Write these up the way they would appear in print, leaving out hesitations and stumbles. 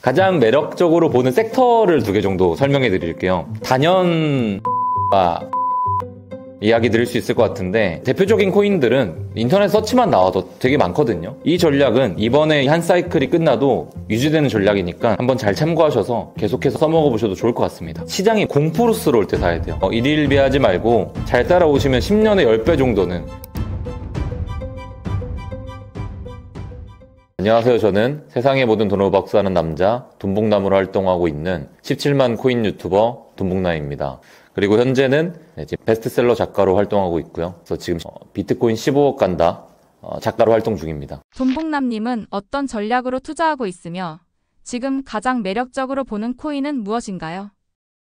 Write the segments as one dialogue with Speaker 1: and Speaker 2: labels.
Speaker 1: 가장 매력적으로 보는 섹터를 2개 정도 설명해 드릴게요. 단연과 이야기 드릴 수 있을 것 같은데, 대표적인 코인들은 인터넷 서치만 나와도 되게 많거든요. 이 전략은 이번에 한 사이클이 끝나도 유지되는 전략이니까 한번 잘 참고하셔서 계속해서 써먹어 보셔도 좋을 것 같습니다. 시장이 공포스러울 때 사야 돼요. 일일비하지 말고 잘 따라오시면 10년에 10배 정도는. 안녕하세요. 저는 세상의 모든 돈을 박수하는 남자 돈복남으로 활동하고 있는 17만 코인 유튜버 돈복남입니다. 그리고 현재는 지금 베스트셀러 작가로 활동하고 있고요. 그래서 지금 비트코인 15억 간다 작가로 활동 중입니다.
Speaker 2: 돈복남님은 어떤 전략으로 투자하고 있으며 지금 가장 매력적으로 보는 코인은 무엇인가요?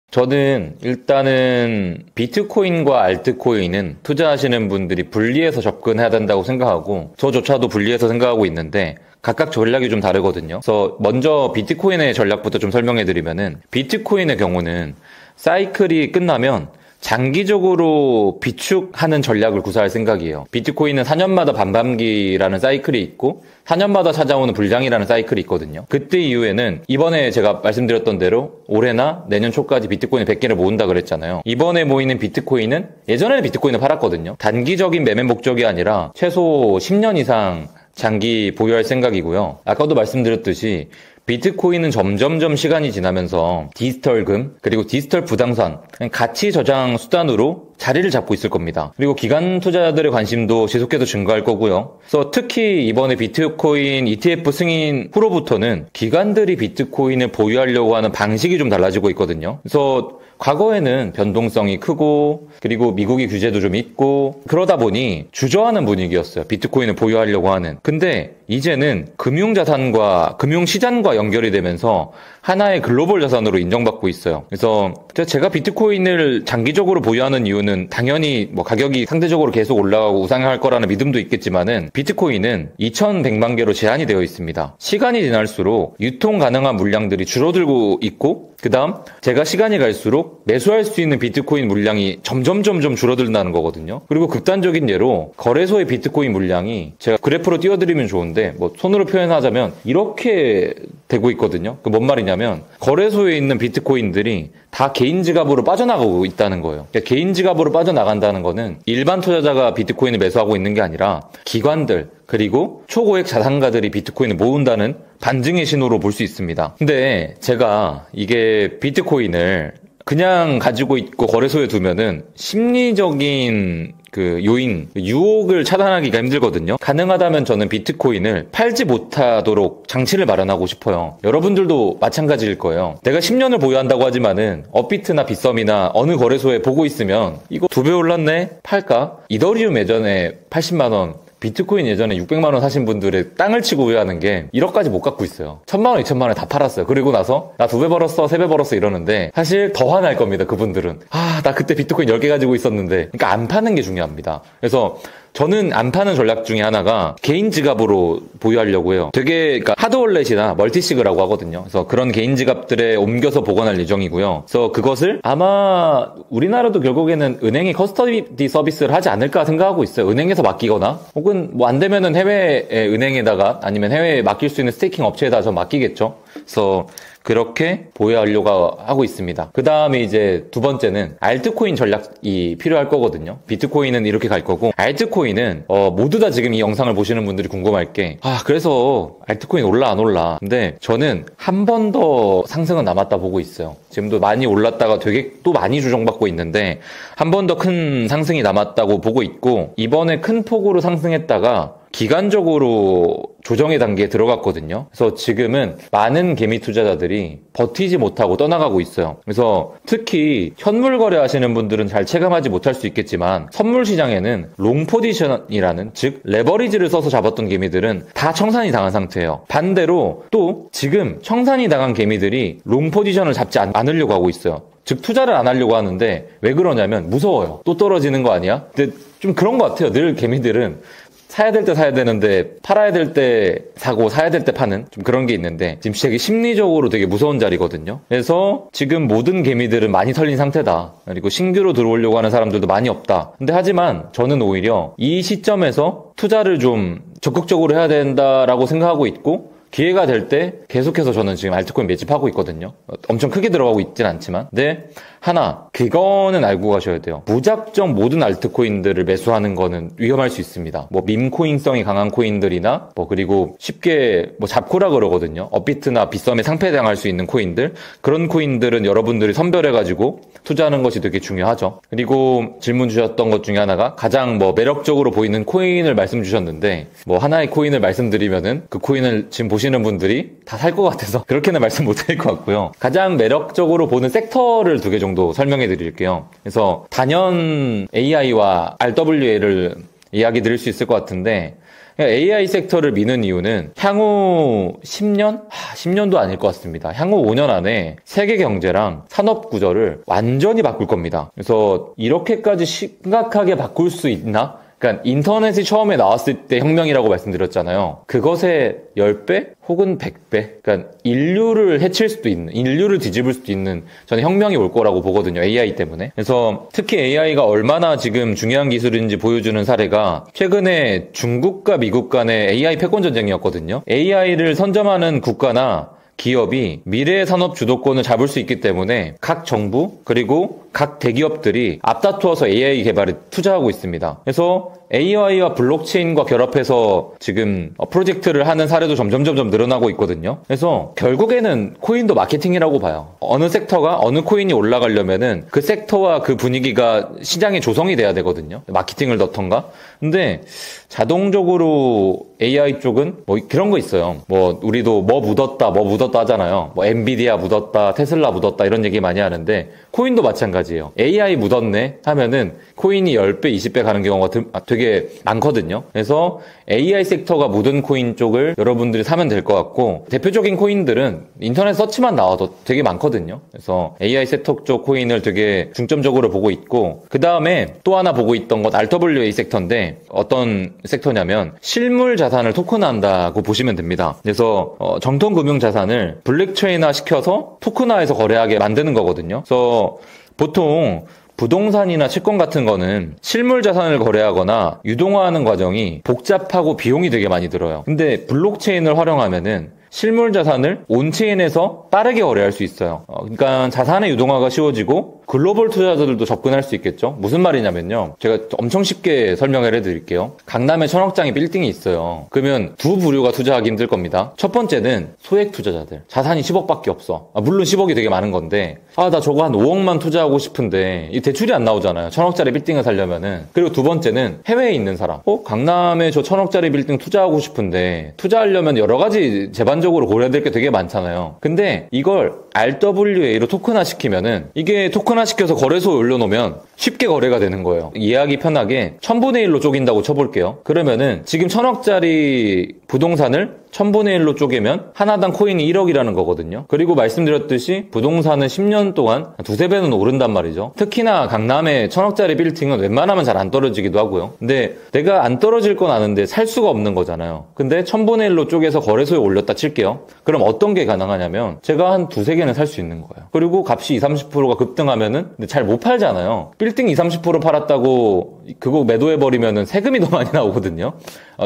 Speaker 1: 저는 일단은 비트코인과 알트코인은 투자하시는 분들이 분리해서 접근해야 된다고 생각하고, 저조차도 분리해서 생각하고 있는데 각각 전략이 좀 다르거든요. 그래서 먼저 비트코인의 전략부터 좀 설명해드리면은, 비트코인의 경우는 사이클이 끝나면 장기적으로 비축하는 전략을 구사할 생각이에요. 비트코인은 4년마다 반반기라는 사이클이 있고 4년마다 찾아오는 불량이라는 사이클이 있거든요. 그때 이후에는 이번에 제가 말씀드렸던 대로 올해나 내년 초까지 비트코인 100개를 모은다 그랬잖아요. 이번에 모이는 비트코인은 예전에는 비트코인을 팔았거든요. 단기적인 매매 목적이 아니라 최소 10년 이상 장기 보유할 생각이고요. 아까도 말씀드렸듯이 비트코인은 점점점 시간이 지나면서 디지털금 그리고 디지털 부동산 가치 저장 수단으로 자리를 잡고 있을 겁니다. 그리고 기관 투자자들의 관심도 지속해서 증가할 거고요. 그래서 특히 이번에 비트코인 ETF 승인 후로부터는 기관들이 비트코인을 보유하려고 하는 방식이 좀 달라지고 있거든요. 그래서 과거에는 변동성이 크고 그리고 미국의 규제도 좀 있고 그러다 보니 주저하는 분위기였어요. 비트코인을 보유하려고 하는. 근데 이제는 금융자산과 금융시장과 연결이 되면서 하나의 글로벌 자산으로 인정받고 있어요. 그래서 제가 비트코인을 장기적으로 보유하는 이유는 당연히 뭐 가격이 상대적으로 계속 올라가고 우상향할 거라는 믿음도 있겠지만은, 비트코인은 2100만 개로 제한이 되어 있습니다. 시간이 지날수록 유통 가능한 물량들이 줄어들고 있고, 그 다음 제가 시간이 갈수록 매수할 수 있는 비트코인 물량이 점점 줄어든다는 거거든요. 그리고 극단적인 예로 거래소의 비트코인 물량이 제가 그래프로 띄워드리면 좋은데, 뭐 손으로 표현하자면 이렇게 되고 있거든요. 그 뭔 말이냐면 거래소에 있는 비트코인들이 다 개인 지갑으로 빠져나가고 있다는 거예요. 그러니까 개인 지갑으로 빠져나간다는 거는 일반 투자자가 비트코인을 매수하고 있는 게 아니라 기관들 그리고 초고액 자산가들이 비트코인을 모은다는 반증의 신호로 볼 수 있습니다. 근데 제가 이게 비트코인을 그냥 가지고 있고 거래소에 두면은 심리적인 그 요인, 유혹을 차단하기가 힘들거든요. 가능하다면 저는 비트코인을 팔지 못하도록 장치를 마련하고 싶어요. 여러분들도 마찬가지일 거예요. 내가 10년을 보유한다고 하지만은 업비트나 빗썸이나 어느 거래소에 보고 있으면 이거 2배 올랐네? 팔까? 이더리움 예전에 80만 원, 비트코인 예전에 600만 원 사신 분들의 땅을 치고 우회하는 게 1억까지 못 갖고 있어요. 1000만 원, 2000만 원 다 팔았어요. 그리고 나서 나 2배 벌었어, 3배 벌었어 이러는데 사실 더 화날 겁니다. 그분들은. 나 그때 비트코인 10개 가지고 있었는데. 그러니까 안 파는 게 중요합니다. 그래서 저는 안 파는 전략 중에 하나가 개인 지갑으로 보유하려고 해요. 되게 그러니까 하드월렛이나 멀티시그라고 하거든요. 그래서 그런 개인 지갑들에 옮겨서 보관할 예정이고요. 그래서 그것을 아마 우리나라도 결국에는 은행이 커스터디 서비스를 하지 않을까 생각하고 있어요. 은행에서 맡기거나 혹은 뭐 안 되면은 해외 은행에다가 아니면 해외에 맡길 수 있는 스테이킹 업체에다 저 맡기겠죠. 그래서 그렇게 보유하려고 하고 있습니다. 그 다음에 이제 두 번째는 알트코인 전략이 필요할 거거든요. 비트코인은 이렇게 갈 거고, 알트코인은 모두 다 지금 이 영상을 보시는 분들이 궁금할 게 그래서 알트코인 올라 안 올라. 근데 저는 한 번 더 상승은 남았다 보고 있어요. 지금도 많이 올랐다가 되게 또 많이 조정받고 있는데 한 번 더 큰 상승이 남았다고 보고 있고, 이번에 큰 폭으로 상승했다가 기간적으로 조정의 단계에 들어갔거든요. 그래서 지금은 많은 개미 투자자들이 버티지 못하고 떠나가고 있어요. 그래서 특히 현물 거래하시는 분들은 잘 체감하지 못할 수 있겠지만, 선물 시장에는 롱 포지션이라는, 즉 레버리지를 써서 잡았던 개미들은 다 청산이 당한 상태예요. 반대로 또 지금 청산이 당한 개미들이 롱 포지션을 잡지 않으려고 하고 있어요. 즉 투자를 안 하려고 하는데, 왜 그러냐면 무서워요. 또 떨어지는 거 아니야? 근데 좀 그런 것 같아요. 늘 개미들은 사야 될 때 사야 되는데 팔아야 될 때 사고 사야 될 때 파는 좀 그런 게 있는데, 지금 되게 심리적으로 되게 무서운 자리거든요. 그래서 지금 모든 개미들은 많이 털린 상태다. 그리고 신규로 들어오려고 하는 사람들도 많이 없다. 근데 하지만 저는 오히려 이 시점에서 투자를 좀 적극적으로 해야 된다라고 생각하고 있고, 기회가 될 때 계속해서 저는 지금 알트코인 매집하고 있거든요. 엄청 크게 들어가고 있진 않지만. 근데 하나, 그거는 알고 가셔야 돼요. 무작정 모든 알트코인들을 매수하는 거는 위험할 수 있습니다. 뭐 밈코인성이 강한 코인들이나 그리고 쉽게 잡코라 그러거든요. 업비트나 빗썸에 상패당할 수 있는 코인들, 그런 코인들은 여러분들이 선별해가지고 투자하는 것이 되게 중요하죠. 그리고 질문 주셨던 것 중에 하나가 가장 매력적으로 보이는 코인을 말씀 주셨는데, 하나의 코인을 말씀드리면은 그 코인을 지금 보시는 분들이 다 살 것 같아서 그렇게는 말씀 못 드릴 것 같고요. 가장 매력적으로 보는 섹터를 2개 정도 설명해 드릴게요. 그래서 단연 AI와 RWA를 이야기 드릴 수 있을 것 같은데, AI 섹터를 미는 이유는 향후 10년? 10년도 아닐 것 같습니다. 향후 5년 안에 세계 경제랑 산업 구조를 완전히 바꿀 겁니다. 그래서 이렇게까지 심각하게 바꿀 수 있나? 그러니까 인터넷이 처음에 나왔을 때 혁명이라고 말씀드렸잖아요. 그것의 10배 혹은 100배. 그러니까 인류를 해칠 수도 있는, 인류를 뒤집을 수도 있는 저는 혁명이 올 거라고 보거든요. AI 때문에. 그래서 특히 AI가 얼마나 지금 중요한 기술인지 보여주는 사례가 최근에 중국과 미국 간의 AI 패권 전쟁이었거든요. AI를 선점하는 국가나 기업이 미래의 산업 주도권을 잡을 수 있기 때문에 각 정부 그리고 각 대기업들이 앞다투어서 AI 개발에 투자하고 있습니다. 그래서 AI와 블록체인과 결합해서 지금 프로젝트를 하는 사례도 점점 늘어나고 있거든요. 그래서 결국에는 코인도 마케팅이라고 봐요. 어느 섹터가 어느 코인이 올라가려면은 그 섹터와 그 분위기가 시장에 조성이 돼야 되거든요. 마케팅을 넣던가. 근데 자동적으로 AI 쪽은 그런 거 있어요. 우리도 묻었다 하잖아요. 엔비디아 묻었다, 테슬라 묻었다 이런 얘기 많이 하는데 코인도 마찬가지예요. AI 묻었네 하면은 코인이 10배, 20배 가는 경우가 되게 많거든요. 그래서 AI 섹터가 묻은 코인 쪽을 여러분들이 사면 될 것 같고, 대표적인 코인들은 인터넷 서치만 나와도 되게 많거든요. 그래서 AI 섹터 쪽 코인을 되게 중점적으로 보고 있고, 그 다음에 또 하나 보고 있던 것 RWA 섹터인데, 어떤 섹터냐면 실물 자산을 토큰화한다고 보시면 됩니다. 그래서 정통 금융 자산을 블록체인화 시켜서 토큰화해서 거래하게 만드는 거거든요. 그래서 보통 부동산이나 채권 같은 거는 실물 자산을 거래하거나 유동화하는 과정이 복잡하고 비용이 되게 많이 들어요. 근데 블록체인을 활용하면은 실물 자산을 온체인에서 빠르게 거래할 수 있어요. 그러니까 자산의 유동화가 쉬워지고 글로벌 투자자들도 접근할 수 있겠죠. 무슨 말이냐면요. 제가 엄청 쉽게 설명을 해드릴게요. 강남에 1000억장의 빌딩이 있어요. 그러면 두 부류가 투자하기 힘들 겁니다. 첫 번째는 소액 투자자들. 자산이 10억밖에 없어. 물론 10억이 되게 많은 건데 나 저거 한 5억만 투자하고 싶은데 이 대출이 안 나오잖아요. 1000억짜리 빌딩을 사려면은. 그리고 두 번째는 해외에 있는 사람. 강남에 저 1000억짜리 빌딩 투자하고 싶은데 투자하려면 여러 가지 적으로 고려해야 될 게 되게 많잖아요. 근데 이걸 RWA로 토큰화 시키면은 이게 토큰화 시켜서 거래소에 올려놓으면 쉽게 거래가 되는 거예요. 이해하기 편하게 1000분의 1로 쪼갠다고 쳐볼게요. 그러면은 지금 1000억짜리 부동산을 1000분의 1로 쪼개면 하나당 코인이 1억이라는 거거든요. 그리고 말씀드렸듯이 부동산은 10년 동안 두세 배는 오른단 말이죠. 특히나 강남에 1000억짜리 빌딩은 웬만하면 잘 안 떨어지기도 하고요. 근데 내가 안 떨어질 건 아는데 살 수가 없는 거잖아요. 근데 1000분의 1로 쪼개서 거래소에 올렸다 칠게요. 그럼 어떤 게 가능하냐면 제가 한 두세 개는 살 수 있는 거예요. 그리고 값이 20, 30%가 급등하면은 근데 잘 못 팔잖아요. 빌딩 20, 30% 팔았다고 그거 매도해버리면은 세금이 더 많이 나오거든요.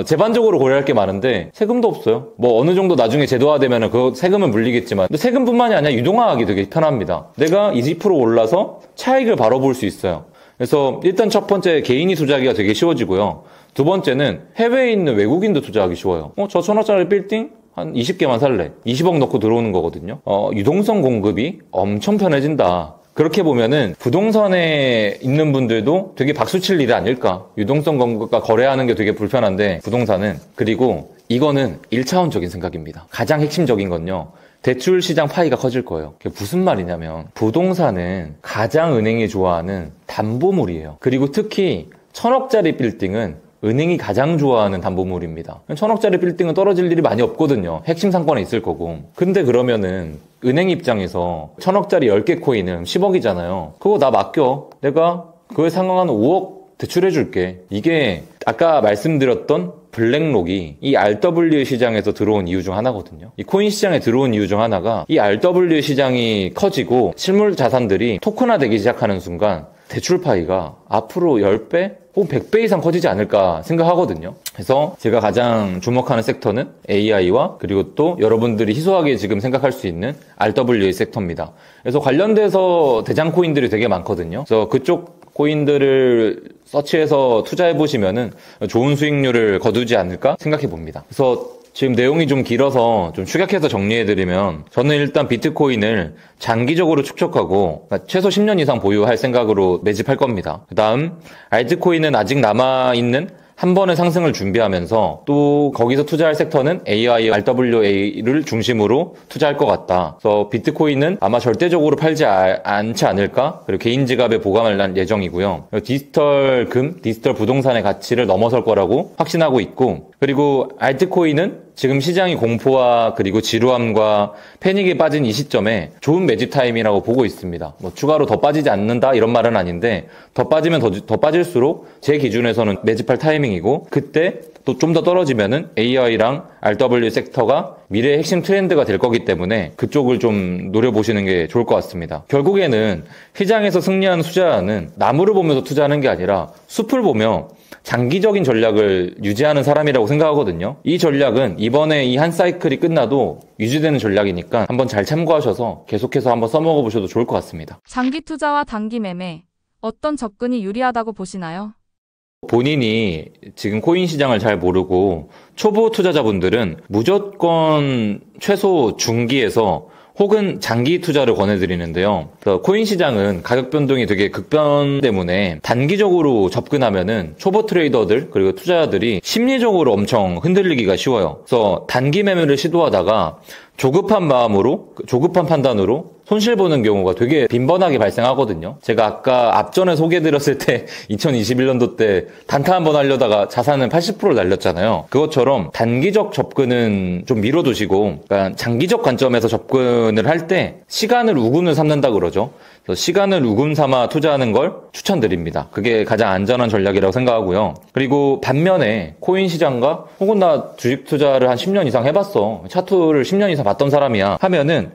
Speaker 1: 재반적으로 고려할 게 많은데 세금도 없어요. 어느 정도 나중에 제도화되면은 그 세금은 물리겠지만 근데 세금뿐만이 아니라 유동화하기 되게 편합니다. 내가 20% 올라서 차익을 바로 볼 수 있어요. 그래서 일단 첫 번째 개인이 투자하기가 되게 쉬워지고요. 두 번째는 해외에 있는 외국인도 투자하기 쉬워요. 저 1000억짜리 빌딩 한 20개만 살래. 20억 넣고 들어오는 거거든요. 유동성 공급이 엄청 편해진다. 그렇게 보면은 부동산에 있는 분들도 되게 박수칠 일이 아닐까. 유동성 공급과 거래하는 게 되게 불편한데 부동산은. 그리고 이거는 1차원적인 생각입니다. 가장 핵심적인 건요. 대출 시장 파이가 커질 거예요. 그게 무슨 말이냐면 부동산은 가장 은행이 좋아하는 담보물이에요. 그리고 특히 1000억짜리 빌딩은 은행이 가장 좋아하는 담보물입니다. 1000억짜리 빌딩은 떨어질 일이 많이 없거든요. 핵심 상권에 있을 거고. 근데 그러면은 은행 입장에서 1000억짜리 10개 코인은 10억이잖아요. 그거 나 맡겨. 내가 그거에 상응하는 5억 대출해줄게. 이게 아까 말씀드렸던 블랙록이 이 RWA 시장에서 들어온 이유 중 하나거든요. 이 코인 시장에 들어온 이유 중 하나가 이 RWA 시장이 커지고 실물 자산들이 토큰화되기 시작하는 순간 대출 파이가 앞으로 10배? 혹은 100배 이상 커지지 않을까 생각하거든요. 그래서 제가 가장 주목하는 섹터는 AI와 그리고 또 여러분들이 희소하게 지금 생각할 수 있는 RWA 섹터입니다. 그래서 관련돼서 대장 코인들이 되게 많거든요. 그래서 그쪽 코인들을 서치해서 투자해 보시면은 좋은 수익률을 거두지 않을까 생각해 봅니다. 그래서 지금 내용이 좀 길어서 좀 축약해서 정리해드리면 저는 일단 비트코인을 장기적으로 축적하고 그러니까 최소 10년 이상 보유할 생각으로 매집할 겁니다. 그 다음 알트코인은 아직 남아있는 한 번의 상승을 준비하면서 또 거기서 투자할 섹터는 AI, RWA를 중심으로 투자할 것 같다. 그래서 비트코인은 아마 절대적으로 팔지 않지 않을까? 그리고 개인 지갑에 보관할 예정이고요. 디지털 금, 디지털 부동산의 가치를 넘어설 거라고 확신하고 있고, 그리고 알트코인은 지금 시장이 공포와 그리고 지루함과 패닉에 빠진 이 시점에 좋은 매집 타임이라고 보고 있습니다. 뭐 추가로 더 빠지지 않는다 이런 말은 아닌데 더 빠지면 더 빠질수록 제 기준에서는 매집할 타이밍이고, 그때 또 좀 더 떨어지면은 AI랑 RW 섹터가 미래의 핵심 트렌드가 될 거기 때문에 그쪽을 좀 노려보시는 게 좋을 것 같습니다. 결국에는 시장에서 승리하는 투자는 나무를 보면서 투자하는 게 아니라 숲을 보며 장기적인 전략을 유지하는 사람이라고 생각하거든요. 이 전략은 이번에 이 한 사이클이 끝나도 유지되는 전략이니까 한번 잘 참고하셔서 계속해서 한번 써먹어 보셔도 좋을 것 같습니다.
Speaker 2: 장기 투자와 단기 매매, 어떤 접근이 유리하다고 보시나요?
Speaker 1: 본인이 지금 코인 시장을 잘 모르고 초보 투자자분들은 무조건 최소 중기에서 혹은 장기 투자를 권해드리는데요. 코인 시장은 가격 변동이 되게 극변 때문에 단기적으로 접근하면은 초보 트레이더들 그리고 투자자들이 심리적으로 엄청 흔들리기가 쉬워요. 그래서 단기 매매를 시도하다가 조급한 마음으로, 조급한 판단으로 손실 보는 경우가 되게 빈번하게 발생하거든요. 제가 아까 앞전에 소개해드렸을 때 2021년도 때 단타 한번 하려다가 자산은 80%를 날렸잖아요. 그것처럼 단기적 접근은 좀 미뤄두시고, 그러니까 장기적 관점에서 접근을 할 때 시간을 우군을 삼는다 그러죠. 그래서 시간을 우군 삼아 투자하는 걸 추천드립니다. 그게 가장 안전한 전략이라고 생각하고요. 그리고 반면에 코인 시장과 혹은 나 주식 투자를 한 10년 이상 해봤어, 차트를 10년 이상 봤던 사람이야 하면은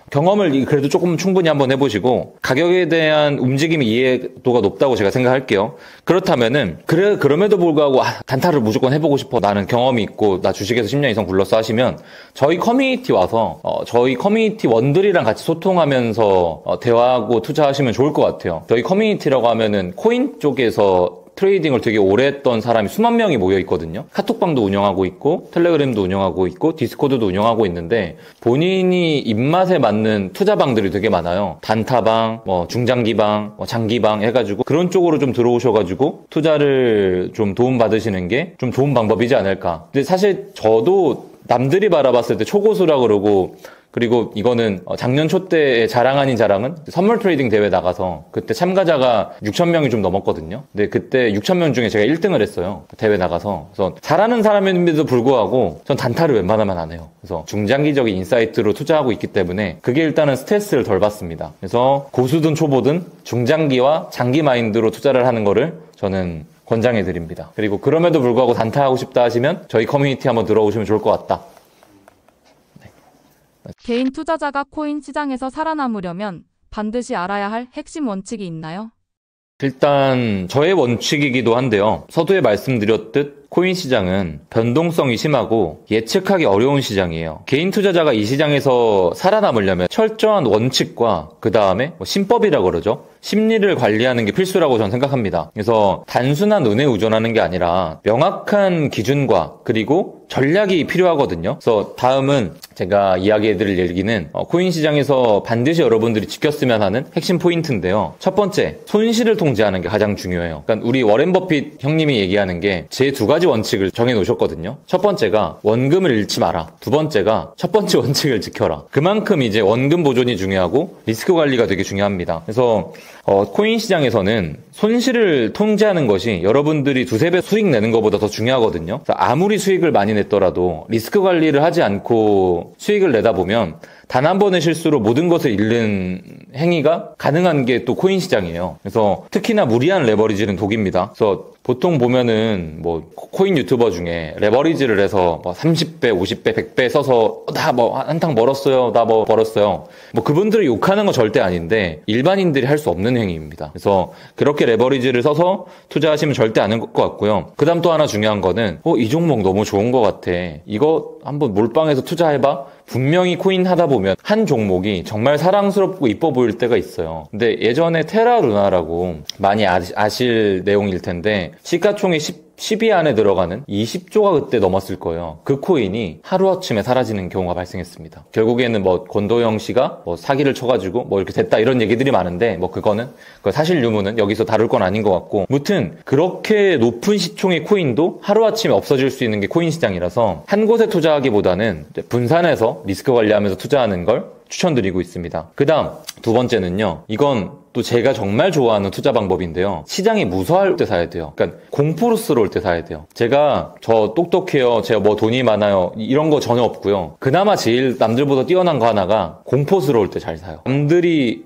Speaker 1: 경험을 그래도 조금 충분히 한번 해보시고 가격에 대한 움직임이 이해도가 높다고 제가 생각할게요. 그렇다면은 그럼에도 불구하고 단타를 무조건 해보고 싶어, 나는 경험이 있고 나 주식에서 10년 이상 굴렀어 하시면 저희 커뮤니티 와서 저희 커뮤니티 원들이랑 같이 소통하면서 대화하고 투자하시면 좋을 것 같아요. 저희 커뮤니티라고 하면은 코인 쪽에서 트레이딩을 되게 오래 했던 사람이 수만 명이 모여 있거든요. 카톡방도 운영하고 있고 텔레그램도 운영하고 있고 디스코드도 운영하고 있는데 본인이 입맛에 맞는 투자방들이 되게 많아요. 단타방, 중장기방, 장기방 해가지고 그런 쪽으로 좀 들어오셔가지고 투자를 좀 도움받으시는 게 좀 좋은 방법이지 않을까. 근데 사실 저도 남들이 바라봤을 때 초고수라 그러고, 그리고 이거는 작년 초 때의 자랑 아닌 자랑은 선물 트레이딩 대회 나가서 그때 참가자가 6,000명이 좀 넘었거든요. 근데 그때 6,000명 중에 제가 1등을 했어요. 대회 나가서. 그래서 잘하는 사람임에도 불구하고 전 단타를 웬만하면 안 해요. 그래서 중장기적인 인사이트로 투자하고 있기 때문에 그게 일단은 스트레스를 덜 받습니다. 그래서 고수든 초보든 중장기와 장기 마인드로 투자를 하는 거를 저는 권장해 드립니다. 그리고 그럼에도 불구하고 단타하고 싶다 하시면 저희 커뮤니티 한번 들어오시면 좋을 것 같다.
Speaker 2: 개인 투자자가 코인 시장에서 살아남으려면 반드시 알아야 할 핵심 원칙이 있나요?
Speaker 1: 일단 저의 원칙이기도 한데요. 서두에 말씀드렸듯 코인 시장은 변동성이 심하고 예측하기 어려운 시장이에요. 개인 투자자가 이 시장에서 살아남으려면 철저한 원칙과 그 다음에 신법이라고 그러죠. 심리를 관리하는 게 필수라고 저는 생각합니다. 그래서 단순한 운에 의존하는 게 아니라 명확한 기준과 그리고 전략이 필요하거든요. 그래서 다음은 제가 이야기해드릴 얘기는 코인 시장에서 반드시 여러분들이 지켰으면 하는 핵심 포인트인데요. 첫 번째, 손실을 통제하는 게 가장 중요해요. 그러니까 우리 워렌 버핏 형님이 얘기하는 게 제 두 가지 원칙을 정해 놓으셨거든요. 첫 번째가 원금을 잃지 마라. 두 번째가 첫 번째 원칙을 지켜라. 그만큼 이제 원금 보존이 중요하고 리스크 관리가 되게 중요합니다. 그래서 코인 시장에서는 손실을 통제하는 것이 여러분들이 두세 배 수익 내는 것보다 더 중요하거든요. 아무리 수익을 많이 냈더라도 리스크 관리를 하지 않고 수익을 내다 보면 단 한 번의 실수로 모든 것을 잃는 행위가 가능한 게 또 코인 시장이에요. 그래서 특히나 무리한 레버리지는 독입니다. 그래서 보통 보면은 뭐 코인 유튜버 중에 레버리지를 해서 뭐 30배, 50배, 100배 써서 나 뭐 한탕 벌었어요. 나 뭐 벌었어요. 뭐 그분들을 욕하는 건 절대 아닌데 일반인들이 할 수 없는 행위입니다. 그래서 그렇게 레버리지를 써서 투자하시면 절대 안 할 것 같고요. 그다음 또 하나 중요한 거는 이 종목 너무 좋은 것 같아. 이거 한번 몰빵해서 투자해봐. 분명히 코인 하다 보면 한 종목이 정말 사랑스럽고 이뻐 보일 때가 있어요. 근데 예전에 테라루나라고 많이 아실 내용일 텐데 시가총액 10위 안에 들어가는 20조가 그때 넘었을 거예요. 그 코인이 하루아침에 사라지는 경우가 발생했습니다. 결국에는 뭐 권도영 씨가 뭐 사기를 쳐가지고 뭐 이렇게 됐다 이런 얘기들이 많은데 뭐 그거는 사실 유무는 여기서 다룰 건 아닌 것 같고 무튼 그렇게 높은 시총의 코인도 하루아침에 없어질 수 있는 게 코인 시장이라서 한 곳에 투자하기보다는 분산해서 리스크 관리하면서 투자하는 걸 추천드리고 있습니다. 그 다음 두 번째는요. 이건 또 제가 정말 좋아하는 투자 방법인데요. 시장이 무서워할 때 사야 돼요. 그러니까 공포스러울 때 사야 돼요. 제가 저 똑똑해요. 제가 뭐 돈이 많아요. 이런 거 전혀 없고요. 그나마 제일 남들보다 뛰어난 거 하나가 공포스러울 때 잘 사요. 남들이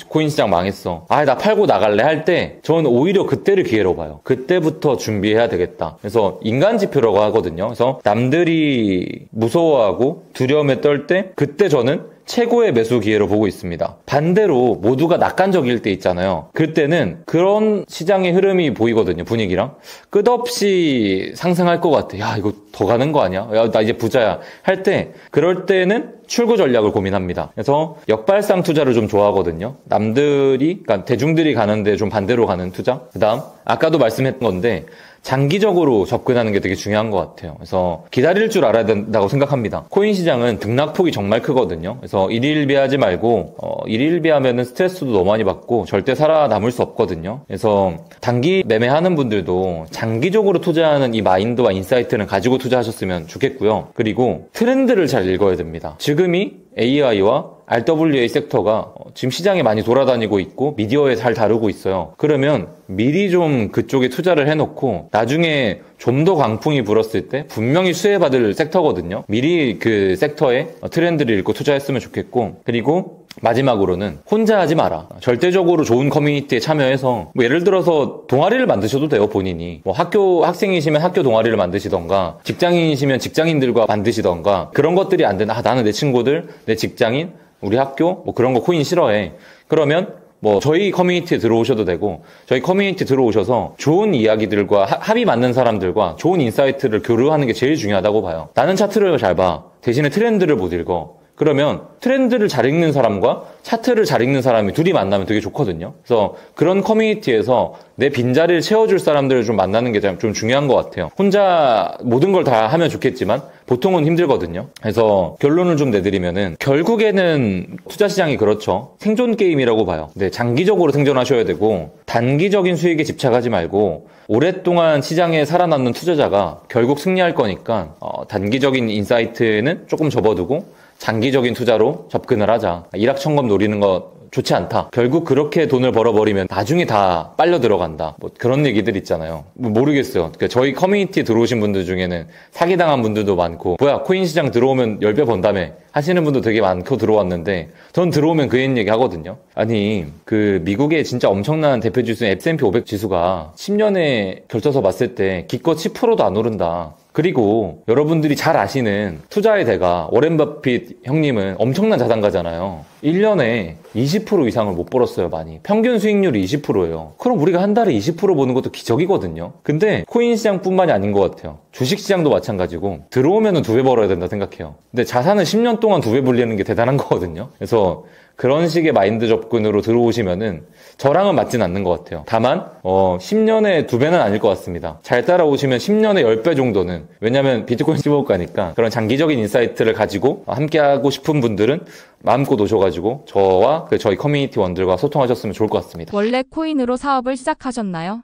Speaker 1: 코인 시장 망했어. 나 팔고 나갈래 할 때 저는 오히려 그때를 기회로 봐요. 그때부터 준비해야 되겠다. 그래서 인간 지표라고 하거든요. 그래서 남들이 무서워하고 두려움에 떨 때 그때 저는 최고의 매수 기회로 보고 있습니다. 반대로 모두가 낙관적일 때 있잖아요. 그때는 그런 시장의 흐름이 보이거든요. 분위기랑. 끝없이 상승할 것 같아. 야, 이거 더 가는 거 아니야? 야, 나 이제 부자야. 할 때, 그럴 때는 출구 전략을 고민합니다. 그래서 역발상 투자를 좀 좋아하거든요. 남들이, 그러니까 대중들이 가는데 좀 반대로 가는 투자. 그 다음, 아까도 말씀했던 건데, 장기적으로 접근하는 게 되게 중요한 것 같아요. 그래서 기다릴 줄 알아야 된다고 생각합니다. 코인 시장은 등락폭이 정말 크거든요. 그래서 일일비하지 말고 일일비하면은 스트레스도 너무 많이 받고 절대 살아남을 수 없거든요. 그래서 단기 매매하는 분들도 장기적으로 투자하는 이 마인드와 인사이트는 가지고 투자하셨으면 좋겠고요. 그리고 트렌드를 잘 읽어야 됩니다. 지금이 AI와 RWA 섹터가 지금 시장에 많이 돌아다니고 있고 미디어에 잘 다루고 있어요. 그러면 미리 좀 그쪽에 투자를 해놓고 나중에 좀 더 강풍이 불었을 때 분명히 수혜받을 섹터거든요. 미리 그 섹터의 트렌드를 읽고 투자했으면 좋겠고 그리고 마지막으로는 혼자 하지 마라. 절대적으로 좋은 커뮤니티에 참여해서 뭐 예를 들어서 동아리를 만드셔도 돼요. 본인이 뭐 학생이시면 학교 동아리를 만드시던가 직장인이시면 직장인들과 만드시던가 그런 것들이 안 되나 나는 내 친구들 내 직장인 우리 학교 뭐 그런 거 코인 싫어해. 그러면 뭐 저희 커뮤니티에 들어오셔도 되고 저희 커뮤니티 들어오셔서 좋은 이야기들과 합이 맞는 사람들과 좋은 인사이트를 교류하는 게 제일 중요하다고 봐요. 나는 차트를 잘 봐. 대신에 트렌드를 못 읽어. 그러면 트렌드를 잘 읽는 사람과 차트를 잘 읽는 사람이 둘이 만나면 되게 좋거든요. 그래서 그런 커뮤니티에서 내 빈자리를 채워줄 사람들을 좀 만나는 게 좀 중요한 것 같아요. 혼자 모든 걸 다 하면 좋겠지만 보통은 힘들거든요. 그래서 결론을 좀 내드리면은 결국에는 투자 시장이 그렇죠. 생존 게임이라고 봐요. 네, 장기적으로 생존하셔야 되고 단기적인 수익에 집착하지 말고 오랫동안 시장에 살아남는 투자자가 결국 승리할 거니까 단기적인 인사이트는 조금 접어두고 장기적인 투자로 접근을 하자. 일확천금 노리는 거 좋지 않다. 결국 그렇게 돈을 벌어버리면 나중에 다 빨려 들어간다. 뭐 그런 얘기들 있잖아요. 모르겠어요. 그러니까 저희 커뮤니티에 들어오신 분들 중에는 사기당한 분들도 많고 뭐야 코인 시장 들어오면 10배 번다며 하시는 분도 되게 많고 들어왔는데 전 들어오면 그 얘기 하거든요. 아니 그 미국의 진짜 엄청난 대표 지수인 S&P 500 지수가 10년에 걸쳐서 봤을 때 기껏 10%도 안 오른다. 그리고 여러분들이 잘 아시는 투자의 대가 워렌 버핏 형님은 엄청난 자산가잖아요. 1년에 20% 이상을 못 벌었어요, 많이. 평균 수익률이 20%예요. 그럼 우리가 한 달에 20% 보는 것도 기적이거든요. 근데 코인 시장뿐만이 아닌 것 같아요. 주식 시장도 마찬가지고 들어오면은 2배 벌어야 된다 생각해요. 근데 자산을 10년 동안 2배 불리는 게 대단한 거거든요. 그래서 그런 식의 마인드 접근으로 들어오시면은 저랑은 맞진 않는 것 같아요. 다만 10년에 2배는 아닐 것 같습니다. 잘 따라오시면 10년에 10배 정도는 왜냐면 비트코인 씹어올까니까 그런 장기적인 인사이트를 가지고 함께하고 싶은 분들은 마음껏 오셔가지고 저와 저희 커뮤니티원들과 소통하셨으면 좋을 것 같습니다.
Speaker 2: 원래 코인으로 사업을 시작하셨나요?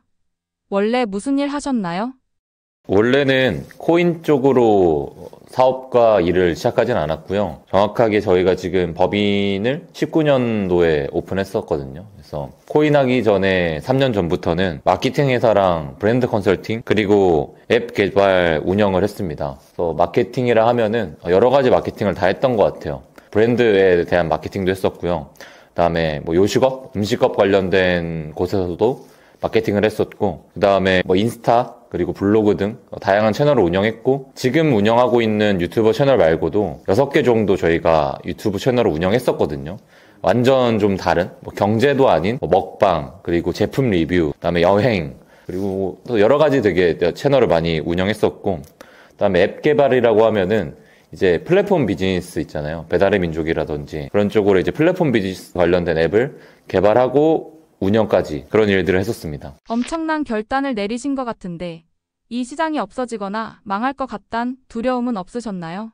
Speaker 2: 원래 무슨 일 하셨나요?
Speaker 1: 원래는 코인 쪽으로 사업과 일을 시작하진 않았고요. 정확하게 저희가 지금 법인을 19년도에 오픈했었거든요. 그래서 코인 하기 전에 3년 전부터는 마케팅 회사랑 브랜드 컨설팅 그리고 앱 개발 운영을 했습니다. 그래서 마케팅이라 하면은 여러 가지 마케팅을 다 했던 것 같아요. 브랜드에 대한 마케팅도 했었고요. 그다음에 뭐 요식업, 음식업 관련된 곳에서도 마케팅을 했었고, 그 다음에 뭐 인스타 그리고 블로그 등 다양한 채널을 운영했고, 지금 운영하고 있는 유튜버 채널 말고도 6개 정도 저희가 유튜브 채널을 운영했었거든요. 완전 좀 다른, 뭐 경제도 아닌 뭐 먹방, 그리고 제품 리뷰, 그다음에 여행, 그리고 또 여러 가지 되게 채널을 많이 운영했었고, 그다음에 앱 개발이라고 하면은 이제 플랫폼 비즈니스 있잖아요. 배달의 민족이라든지 그런 쪽으로 이제 플랫폼 비즈니스 관련된 앱을 개발하고 운영까지 그런 일들을 했었습니다.
Speaker 2: 엄청난 결단을 내리신 것 같은데 이 시장이 없어지거나 망할 것 같단 두려움은 없으셨나요?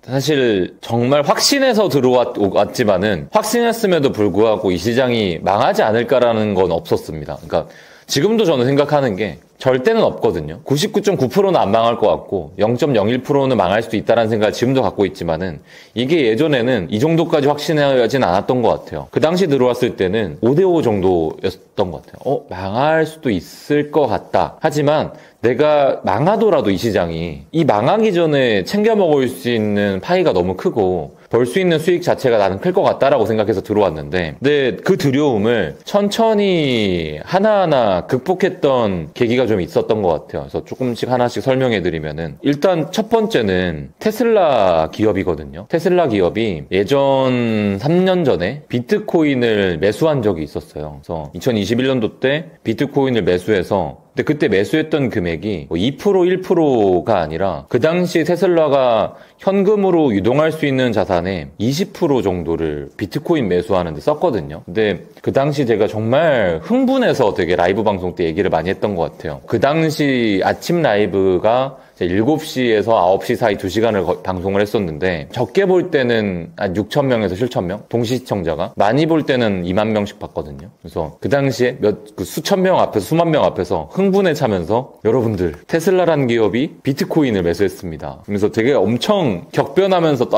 Speaker 1: 사실 정말 확신해서 들어왔지만은 확신했음에도 불구하고 이 시장이 망하지 않을까라는 건 없었습니다. 그러니까 지금도 저는 생각하는 게 절대는 없거든요. 99.9%는 안 망할 것 같고 0.01%는 망할 수도 있다는 생각을 지금도 갖고 있지만은 이게 예전에는 이 정도까지 확신하진 않았던 것 같아요. 그 당시 들어왔을 때는 5대5 정도였던 것 같아요. 망할 수도 있을 것 같다. 하지만 내가 망하더라도 이 시장이 이 망하기 전에 챙겨 먹을 수 있는 파이가 너무 크고 벌 수 있는 수익 자체가 나는 클 것 같다라고 생각해서 들어왔는데, 근데 그 두려움을 천천히 하나하나 극복했던 계기가 좀 있었던 것 같아요. 그래서 조금씩 하나씩 설명해 드리면은, 일단 첫 번째는 테슬라 기업이거든요. 테슬라 기업이 예전 3년 전에 비트코인을 매수한 적이 있었어요. 그래서 2021년도 때 비트코인을 매수해서, 근데 그때 매수했던 금액이 2%, 1%가 아니라 그 당시 테슬라가 현금으로 유동할 수 있는 자산의 20% 정도를 비트코인 매수하는 데 썼거든요. 근데 그 당시 제가 정말 흥분해서 되게 라이브 방송 때 얘기를 많이 했던 것 같아요. 그 당시 아침 라이브가 7시에서 9시 사이 2시간을 방송을 했었는데, 적게 볼 때는 한 6,000명에서 7,000명? 동시 시청자가. 많이 볼 때는 2만 명씩 봤거든요. 그래서 그 당시에 수천 명 앞에서, 수만 명 앞에서 흥분에 차면서, 여러분들, 테슬라라는 기업이 비트코인을 매수했습니다. 그래서 되게 엄청 격변하면서,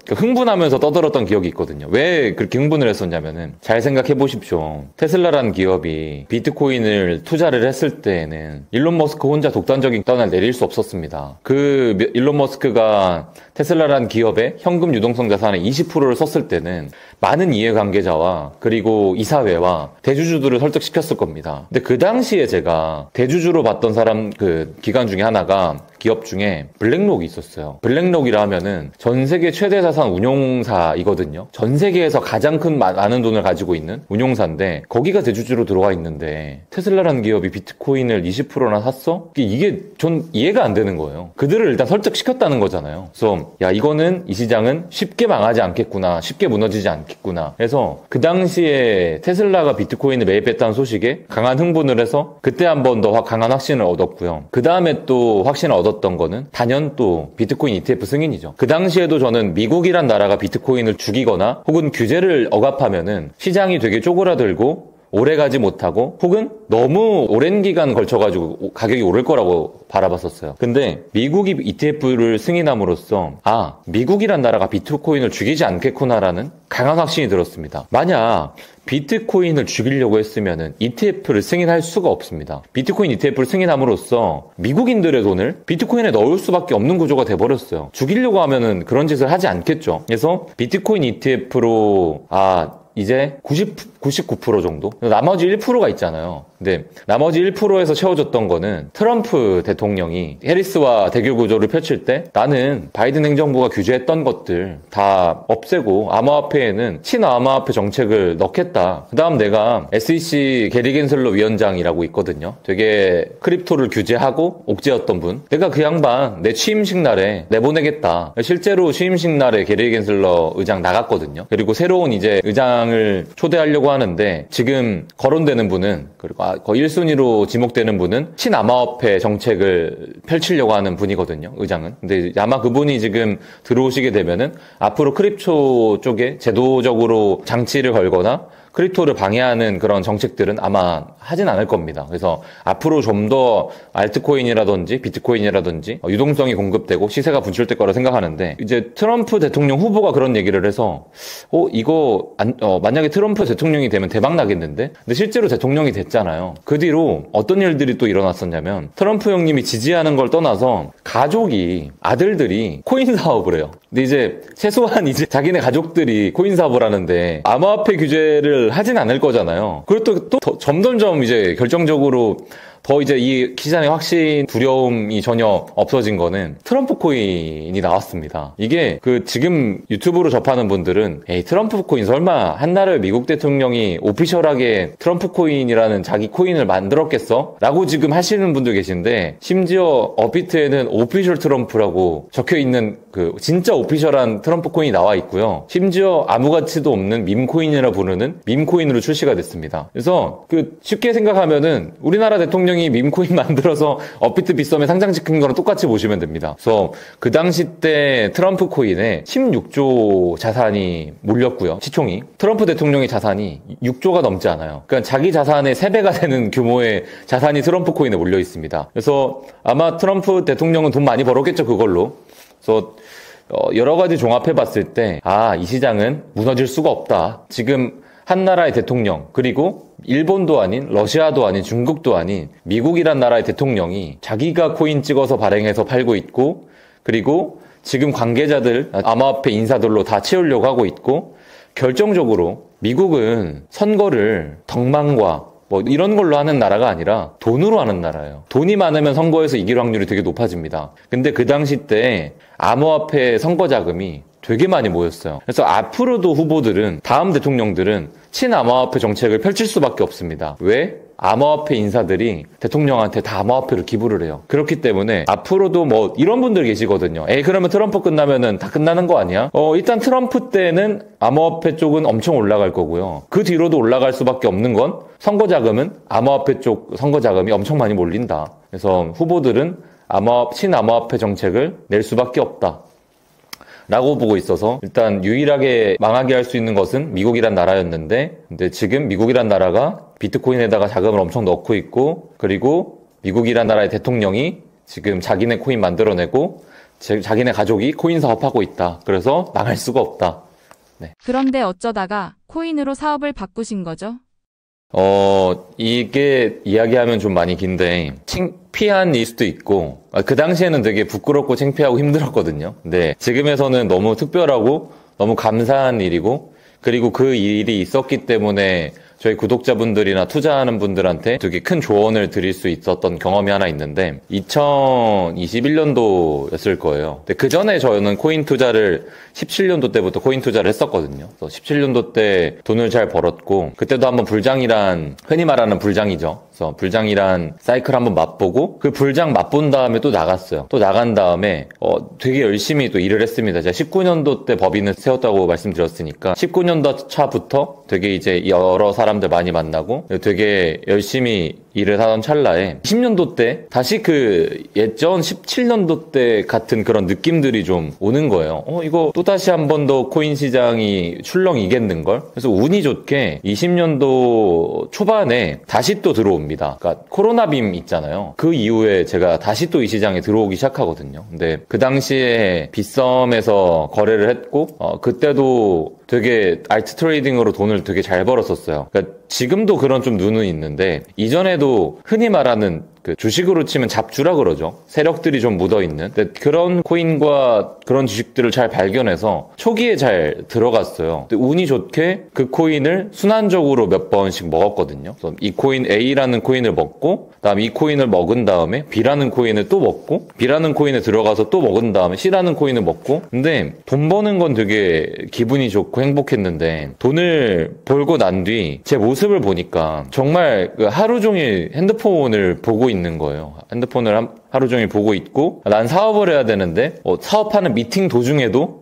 Speaker 1: 흥분하면서 떠들었던 기억이 있거든요. 왜 그렇게 흥분을 했었냐면은, 잘 생각해 보십시오. 테슬라라는 기업이 비트코인을 투자를 했을 때에는 일론 머스크 혼자 독단적인 결단을 내릴 수 없었습니다. 그 일론 머스크가 테슬라라는 기업의 현금 유동성 자산의 20%를 썼을 때는 많은 이해관계자와 그리고 이사회와 대주주들을 설득시켰을 겁니다. 근데 그 당시에 제가 대주주로 봤던 기관 중에 하나가, 기업 중에 블랙록이 있었어요. 블랙록이라 하면은 전 세계 최대 자산 운용사이거든요. 전 세계에서 가장 많은 돈을 가지고 있는 운용사인데, 거기가 대주주로 들어와 있는데 테슬라라는 기업이 비트코인을 20%나 샀어? 이게 전 이해가 안 되는 거예요. 그들을 일단 설득시켰다는 거잖아요. 그래서 야, 이거는 이 시장은 쉽게 망하지 않겠구나, 쉽게 무너지지 않겠구나 해서 그 당시에 테슬라가 비트코인을 매입했다는 소식에 강한 흥분을 해서 그때 한 번 더 강한 확신을 얻었고요. 그 다음에 또 확신을 얻었던 거는 단연 또 비트코인 ETF 승인이죠. 그 당시에도 저는 미국이란 나라가 비트코인을 죽이거나 혹은 규제를 억압하면은 시장이 되게 쪼그라들고 오래 가지 못하고 혹은 너무 오랜 기간 걸쳐가지고 가격이 오를 거라고 바라봤었어요. 근데 미국이 ETF를 승인함으로써 미국이란 나라가 비트코인을 죽이지 않겠구나라는 강한 확신이 들었습니다. 만약 비트코인을 죽이려고 했으면은 ETF를 승인할 수가 없습니다. 비트코인 ETF를 승인함으로써 미국인들의 돈을 비트코인에 넣을 수밖에 없는 구조가 돼버렸어요. 죽이려고 하면은 그런 짓을 하지 않겠죠. 그래서 비트코인 ETF로 이제 99% 정도? 나머지 1%가 있잖아요. 근데 나머지 1%에서 채워졌던 거는 트럼프 대통령이 해리스와 대결 구조를 펼칠 때 나는 바이든 행정부가 규제했던 것들 다 없애고 암호화폐에는 친암호화폐 정책을 넣겠다. 그 다음 내가 SEC 게리 겐슬러 위원장이라고 있거든요. 되게 크립토를 규제하고 옥죄였던 분. 내가 그 양반 내 취임식 날에 내보내겠다. 실제로 취임식 날에 게리 겐슬러 의장 나갔거든요. 그리고 새로운 이제 의장을 초대하려고 하는데 지금 거론되는 분은, 그리고 거의 1순위로 지목되는 분은 친암호화폐 정책을 펼치려고 하는 분이거든요, 의장은. 근데 아마 그분이 지금 들어오시게 되면은 앞으로 크립토 쪽에 제도적으로 장치를 걸거나 크립토를 방해하는 그런 정책들은 아마 하진 않을 겁니다. 그래서 앞으로 좀 더 알트코인이라든지 비트코인이라든지 유동성이 공급되고 시세가 분출될 거라 생각하는데, 이제 트럼프 대통령 후보가 그런 얘기를 해서 이거 만약에 트럼프 대통령이 되면 대박 나겠는데? 근데 실제로 대통령이 됐잖아요. 그 뒤로 어떤 일들이 또 일어났었냐면, 트럼프 형님이 지지하는 걸 떠나서 가족이, 아들들이 코인 사업을 해요. 근데 이제 최소한 이제 자기네 가족들이 코인 사업을 하는데 암호화폐 규제를 선택을 하진 않을 거잖아요. 그리고 또 점점점 이제 결정적으로 더 이제 이 시장의 확신 두려움이 전혀 없어진 거는 트럼프 코인이 나왔습니다. 이게 지금 유튜브로 접하는 분들은 에이 트럼프 코인 설마 한나라의 미국 대통령이 오피셜하게 트럼프 코인이라는 자기 코인을 만들었겠어? 라고 지금 하시는 분들 계신데 심지어 업비트에는 오피셜 트럼프라고 적혀있는 진짜 오피셜한 트럼프 코인이 나와 있고요. 심지어 아무 가치도 없는 밈코인이라 부르는 밈코인으로 출시가 됐습니다. 그래서 쉽게 생각하면은 우리나라 대통령이 밈코인 만들어서 업비트 빗썸에 상장시킨 거랑 똑같이 보시면 됩니다. 그래서 그 당시 때 트럼프 코인에 16조 자산이 몰렸고요. 시총이. 트럼프 대통령의 자산이 6조가 넘지 않아요. 그러니까 자기 자산의 3배가 되는 규모의 자산이 트럼프 코인에 몰려 있습니다. 그래서 아마 트럼프 대통령은 돈 많이 벌었겠죠, 그걸로. 그래서 여러 가지 종합해 봤을 때 이 시장은 무너질 수가 없다. 지금 한 나라의 대통령, 그리고 일본도 아닌 러시아도 아닌 중국도 아닌 미국이란 나라의 대통령이 자기가 코인 찍어서 발행해서 팔고 있고, 그리고 지금 관계자들 암호화폐 인사들로 다 채우려고 하고 있고, 결정적으로 미국은 선거를 덕망과 이런 걸로 하는 나라가 아니라 돈으로 하는 나라예요. 돈이 많으면 선거에서 이길 확률이 되게 높아집니다. 근데 그 당시 때 암호화폐 선거 자금이 되게 많이 모였어요. 그래서 앞으로도 후보들은, 다음 대통령들은 친암호화폐 정책을 펼칠 수밖에 없습니다. 왜? 암호화폐 인사들이 대통령한테 다 암호화폐를 기부를 해요. 그렇기 때문에 앞으로도 이런 분들 계시거든요. 그러면 트럼프 끝나면은 다 끝나는 거 아니야? 일단 트럼프 때는 암호화폐 쪽은 엄청 올라갈 거고요. 그 뒤로도 올라갈 수밖에 없는 건 선거 자금은 암호화폐 쪽 선거 자금이 엄청 많이 몰린다. 그래서 후보들은 친암호화폐 정책을 낼 수밖에 없다. 라고 보고 있어서 일단 유일하게 망하게 할 수 있는 것은 미국이란 나라였는데, 근데 지금 미국이란 나라가 비트코인에다가 자금을 엄청 넣고 있고, 그리고 미국이란 나라의 대통령이 지금 자기네 코인 만들어내고 자기네 가족이 코인 사업하고 있다. 그래서 망할 수가 없다. 네.
Speaker 2: 그런데 어쩌다가 코인으로 사업을 바꾸신 거죠?
Speaker 1: 이게 이야기하면 좀 많이 긴데 창피한 일 수도 있고, 그 당시에는 되게 부끄럽고 창피하고 힘들었거든요. 근데 지금에서는 너무 특별하고 너무 감사한 일이고, 그리고 그 일이 있었기 때문에 저희 구독자분들이나 투자하는 분들한테 되게 큰 조언을 드릴 수 있었던 경험이 하나 있는데, 2021년도였을 거예요. 근데 그 전에 저는 코인 투자를 17년도 때부터 코인 투자를 했었거든요. 그래서 17년도 때 돈을 잘 벌었고, 그때도 한번 불장이란, 흔히 말하는 불장이죠. 그래서 불장이란 사이클 한번 맛보고, 그 불장 맛본 다음에 또 나갔어요. 또 나간 다음에 되게 열심히 또 일을 했습니다. 제가 19년도 때 법인을 세웠다고 말씀드렸으니까 19년도 차부터 되게 이제 여러 사람들 많이 만나고 되게 열심히 일을 하던 찰나에 10년도 때 다시 예전 17년도 때 같은 그런 느낌들이 좀 오는 거예요. 이거 또다시 한 번 더 코인 시장이 출렁이겠는걸? 그래서 운이 좋게 20년도 초반에 다시 또 들어옵니다. 그러니까 코로나 빔 있잖아요. 그 이후에 제가 다시 또 이 시장에 들어오기 시작하거든요. 근데 그 당시에 빗썸에서 거래를 했고, 그때도 되게 알트 트레이딩으로 돈을 되게 잘 벌었었어요. 그러니까 지금도 그런 좀 눈은 있는데, 이전에도 흔히 말하는 주식으로 치면 잡주라 그러죠. 세력들이 좀 묻어있는. 그런 코인과 그런 주식들을 잘 발견해서 초기에 잘 들어갔어요. 근데 운이 좋게 그 코인을 순환적으로 몇 번씩 먹었거든요. 그래서 이 코인 A라는 코인을 먹고, 그다음 이 코인을 먹은 다음에 B라는 코인을 또 먹고, B라는 코인에 들어가서 또 먹은 다음에 C라는 코인을 먹고. 근데 돈 버는 건 되게 기분이 좋고 행복했는데, 돈을 벌고 난 뒤 제 모습을 보니까 정말 하루 종일 핸드폰을 보고 있는 거예요. 핸드폰을 하루 종일 보고 있고, 난 사업을 해야 되는데 사업하는 미팅 도중에도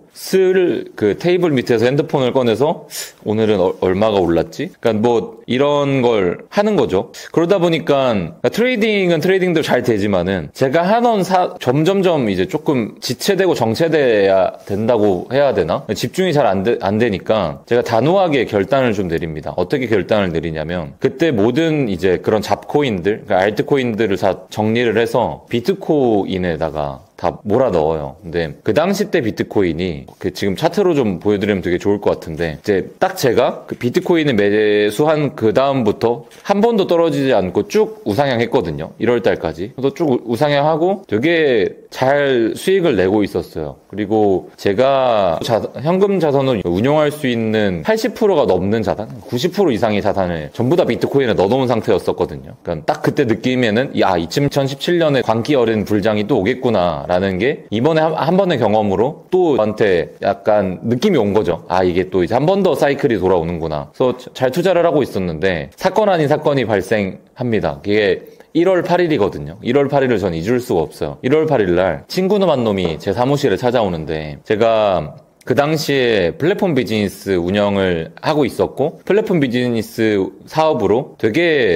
Speaker 1: 테이블 밑에서 핸드폰을 꺼내서 오늘은 얼마가 올랐지? 그러니까 이런 걸 하는 거죠. 그러다 보니까 트레이딩은 트레이딩도 잘 되지만은 제가 하던 점점점 이제 조금 지체되고 정체돼야 된다고 해야 되나? 집중이 잘 안 되니까 제가 단호하게 결단을 좀 내립니다. 어떻게 결단을 내리냐면, 그때 모든 이제 그런 잡코인들, 그러니까 알트코인들을 다 정리를 해서 비트코인에다가 다 몰아 넣어요. 근데 그 당시 때 비트코인이 지금 차트로 좀 보여드리면 되게 좋을 것 같은데 이제 딱 제가 그 비트코인을 매수한 그 다음부터 한 번도 떨어지지 않고 쭉 우상향했거든요. 1월 달까지. 그래서 쭉 우상향하고 되게 잘 수익을 내고 있었어요. 그리고 제가 현금 자산을 운용할 수 있는 80%가 넘는 자산, 90% 이상의 자산을 전부 다 비트코인에 넣어놓은 상태였었거든요. 그러니까 딱 그때 느끼면은 2017년에 광기 어린 불장이 또 오겠구나라는 게 이번에 한 번의 경험으로 또 저한테 약간 느낌이 온 거죠. 이게 또 이제 한 번 더 사이클이 돌아오는구나. 그래서 잘 투자를 하고 있었는데 사건 아닌 사건이 발생합니다. 그게 1월 8일이거든요. 1월 8일을 전 잊을 수가 없어요. 1월 8일 날 친구놈 한 놈이 제 사무실에 찾아오는데 제가 그 당시에 플랫폼 비즈니스 운영을 하고 있었고 플랫폼 비즈니스 사업으로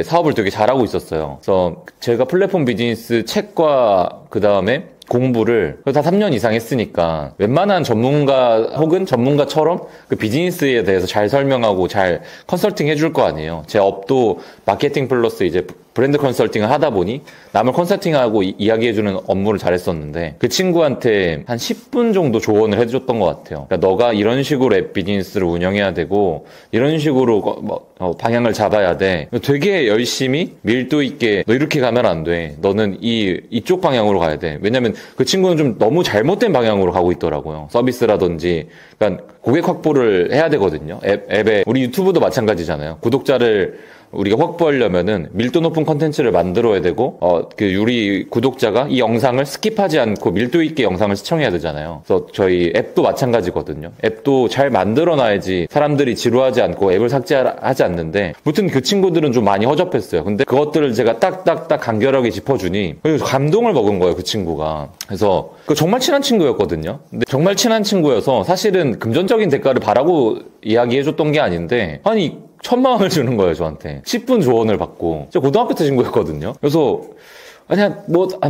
Speaker 1: 사업을 되게 잘하고 있었어요. 그래서 제가 플랫폼 비즈니스 책과 그 다음에 공부를 다 3년 이상 했으니까 웬만한 전문가 혹은 전문가처럼 그 비즈니스에 대해서 잘 설명하고 잘 컨설팅 해줄 거 아니에요. 제 업도 마케팅 플러스 이제 브랜드 컨설팅을 하다 보니 남을 컨설팅하고 이야기해주는 업무를 잘했었는데 그 친구한테 한 10분 정도 조언을 해줬던 것 같아요. 그러니까 너가 이런 식으로 앱 비즈니스를 운영해야 되고 이런 식으로 방향을 잡아야 돼. 되게 열심히 밀도 있게 너 이렇게 가면 안 돼. 너는 이쪽 방향으로 가야 돼. 왜냐면 그 친구는 좀 너무 잘못된 방향으로 가고 있더라고요. 서비스라든지 그러니까 고객 확보를 해야 되거든요. 앱에 우리 유튜브도 마찬가지잖아요. 구독자를 우리가 확보하려면은 밀도 높은 컨텐츠를 만들어야 되고, 우리 구독자가 이 영상을 스킵하지 않고 밀도 있게 영상을 시청해야 되잖아요. 그래서 저희 앱도 마찬가지거든요. 앱도 잘 만들어 놔야지 사람들이 지루하지 않고 앱을 삭제하지 않는데, 무튼 그 친구들은 좀 많이 허접했어요. 근데 그것들을 제가 딱딱딱 간결하게 짚어주니, 감동을 먹은 거예요, 그 친구가. 그래서, 정말 친한 친구였거든요. 근데 정말 친한 친구여서 사실은 금전적인 대가를 바라고 이야기해줬던 게 아닌데, 1,000만 원을 주는 거예요, 저한테. 10분 조언을 받고. 저 고등학교 때 친구였거든요. 그래서, 한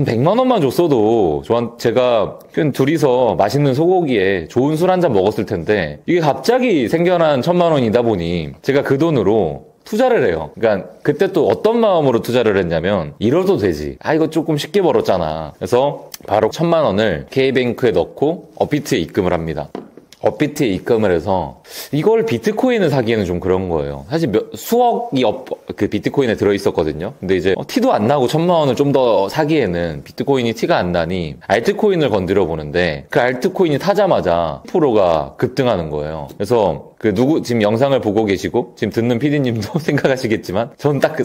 Speaker 1: 100만 원만 줬어도, 제가 둘이서 맛있는 소고기에 좋은 술 한 잔 먹었을 텐데, 이게 갑자기 생겨난 1,000만 원이다 보니, 제가 그 돈으로 투자를 해요. 그러니까, 그때 또 어떤 마음으로 투자를 했냐면, 이러도 되지. 이거 조금 쉽게 벌었잖아. 그래서, 바로 1,000만 원을 K뱅크에 넣고, 업비트에 입금을 합니다. 업비트에 입금을 해서 이걸 비트코인을 사기에는 좀 그런 거예요. 사실 수억이 그 비트코인에 들어있었거든요. 근데 이제 티도 안 나고 1,000만 원을 좀 더 사기에는 비트코인이 티가 안 나니 알트코인을 건드려 보는데 그 알트코인이 타자마자 10%가 급등하는 거예요. 그래서 지금 영상을 보고 계시고 지금 듣는 PD님도 생각하시겠지만 저는 딱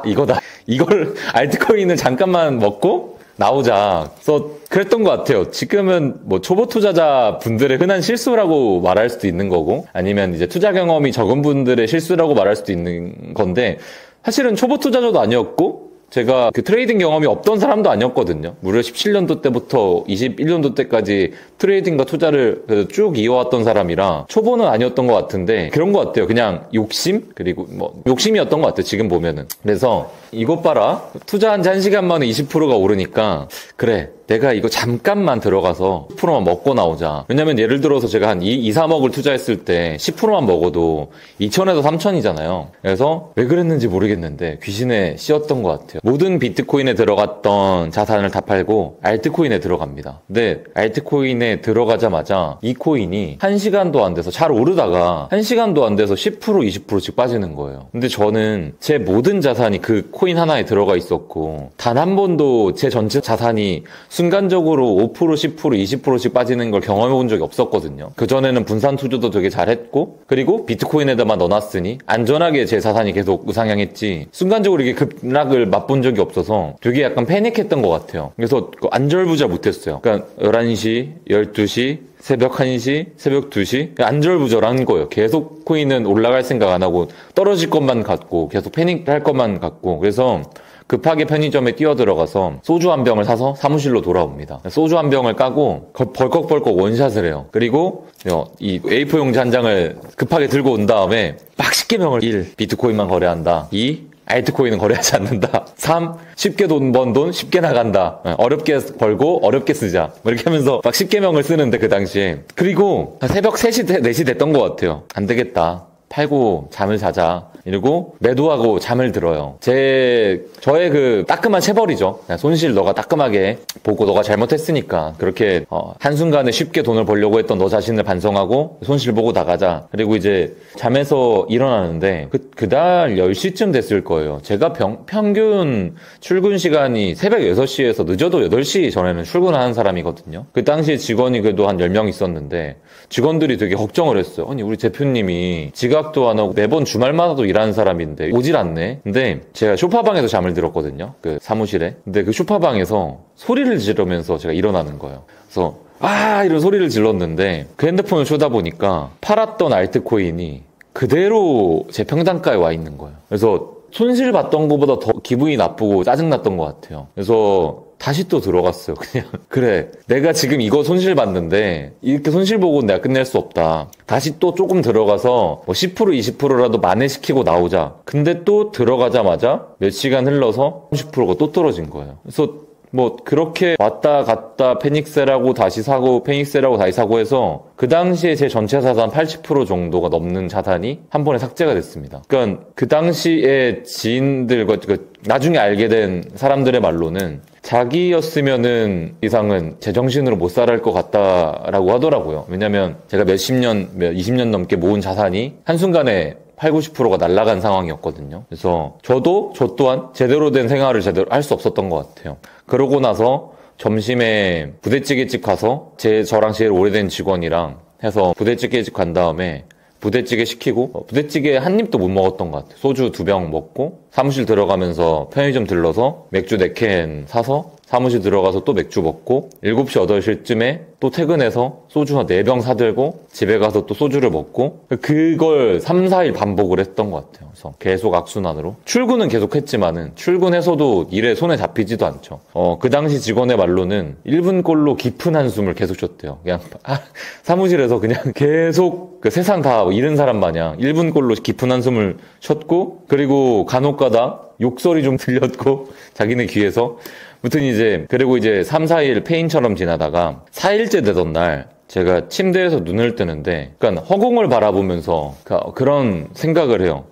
Speaker 1: 이거다. 이걸 알트코인을 잠깐만 먹고 나오자. 그래서 그랬던 것 같아요. 지금은 초보 투자자 분들의 흔한 실수라고 말할 수도 있는 거고, 아니면 이제 투자 경험이 적은 분들의 실수라고 말할 수도 있는 건데, 사실은 초보 투자자도 아니었고, 제가 트레이딩 경험이 없던 사람도 아니었거든요. 무려 17년도 때부터 21년도 때까지 트레이딩과 투자를 쭉 이어왔던 사람이라 초보는 아니었던 것 같은데 그런 것 같아요. 그냥 욕심? 그리고 욕심이었던 것 같아요. 지금 보면은. 그래서 이것 봐라. 투자한 지 1시간 만에 20%가 오르니까 그래. 내가 이거 잠깐만 들어가서 10%만 먹고 나오자. 왜냐면 예를 들어서 제가 한 2, 3억을 투자했을 때 10%만 먹어도 2천에서 3천이잖아요. 그래서 왜 그랬는지 모르겠는데 귀신에 씌었던 것 같아요. 모든 비트코인에 들어갔던 자산을 다 팔고 알트코인에 들어갑니다. 근데 알트코인에 들어가자마자 이 코인이 1시간도 안 돼서 잘 오르다가 1시간도 안 돼서 10% 20%씩 빠지는 거예요. 근데 저는 제 모든 자산이 그 코인 하나에 들어가 있었고 단 한 번도 제 전체 자산이 순간적으로 5%, 10%, 20%씩 빠지는 걸 경험해 본 적이 없었거든요. 그전에는 분산 투자도 되게 잘했고 그리고 비트코인에다만 넣어놨으니 안전하게 제 자산이 계속 우상향했지 순간적으로 이게 급락을 맛본 적이 없어서 되게 약간 패닉했던 것 같아요. 그래서 안절부절 못했어요. 그러니까 11시, 12시, 새벽 1시, 새벽 2시 안절부절한 거예요. 계속 코인은 올라갈 생각 안 하고 떨어질 것만 같고 계속 패닉할 것만 같고 그래서 급하게 편의점에 뛰어들어가서 소주 한 병을 사서 사무실로 돌아옵니다. 소주 한 병을 까고 벌컥벌컥 원샷을 해요. 그리고 이 A4 용지 한 장을 급하게 들고 온 다음에 막 10개명을 1. 비트코인만 거래한다. 2. 알트코인은 거래하지 않는다. 3. 쉽게 돈 번 돈 쉽게 나간다. 어렵게 벌고 어렵게 쓰자. 이렇게 하면서 막 10개명을 쓰는데 그 당시에. 그리고 새벽 3시, 4시 됐던 것 같아요. 안 되겠다. 팔고 잠을 자자. 이러고 매도하고 잠을 들어요. 저의 그 따끔한 체벌이죠. 그냥 손실 너가 따끔하게 보고 너가 잘못했으니까 그렇게 한순간에 쉽게 돈을 벌려고 했던 너 자신을 반성하고 손실 보고 나가자. 그리고 이제 잠에서 일어나는데 그달 10시쯤 됐을 거예요. 제가 평균 출근 시간이 새벽 6시에서 늦어도 8시 전에는 출근하는 사람이거든요. 그 당시에 직원이 그래도 한 10명 있었는데 직원들이 되게 걱정을 했어요. 아니 우리 대표님이 지각도 안 하고 매번 주말마다도 일하는 사람인데 오질 않네. 근데 제가 소파방에서 잠을 들었거든요. 그 사무실에. 근데 그 소파방에서 소리를 지르면서 제가 일어나는 거예요. 그래서 이런 소리를 질렀는데 그 핸드폰을 쳐다보니까 팔았던 알트코인이 그대로 제 평단가에 와 있는 거예요. 그래서 손실 봤던 것보다 더 기분이 나쁘고 짜증났던 것 같아요. 그래서 다시 또 들어갔어요. 그냥 그래 내가 지금 이거 손실 봤는데 이렇게 손실 보고는 내가 끝낼 수 없다. 다시 또 조금 들어가서 뭐 10% 20%라도 만회시키고 나오자. 근데 또 들어가자마자 몇 시간 흘러서 30%가 또 떨어진 거예요. 그래서 뭐 그렇게 왔다 갔다 페닉셀하고 다시 사고 페닉셀하고 다시 사고 해서 그 당시에 제 전체 자산 80% 정도가 넘는 자산이 한 번에 삭제가 됐습니다. 그러니까 그 당시에 지인들과 나중에 알게 된 사람들의 말로는 자기였으면은 이상은 제정신으로 못 살아갈 것 같다라고 하더라고요. 왜냐면 제가 몇십 년, 20년 넘게 모은 자산이 한순간에 80, 90%가 날아간 상황이었거든요. 그래서 저 또한 제대로 된 생활을 제대로 할 수 없었던 것 같아요. 그러고 나서 점심에 부대찌개집 가서 저랑 제일 오래된 직원이랑 해서 부대찌개집 간 다음에 부대찌개 시키고 부대찌개 한 입도 못 먹었던 것 같아요. 소주 2병 먹고 사무실 들어가면서 편의점 들러서 맥주 4캔 사서 사무실 들어가서 또 맥주 먹고 7시 8시쯤에 또 퇴근해서 소주 한 4병 사들고 집에 가서 또 소주를 먹고 그걸 3, 4일 반복을 했던 것 같아요. 그래서 계속 악순환으로 출근은 계속 했지만은 출근해서도 일에 손에 잡히지도 않죠. 그 당시 직원의 말로는 1분꼴로 깊은 한숨을 계속 쉬었대요. 그냥 사무실에서 그냥 계속 그 세상 다 잃은 사람 마냥 1분꼴로 깊은 한숨을 쉬었고 그리고 간혹가다 욕설이 좀 들렸고 자기네 귀에서 무튼 그리고 3, 4일 페인처럼 지나다가 4일째 되던 날 제가 침대에서 눈을 뜨는데 그러니까 허공을 바라보면서 그런 생각을 해요.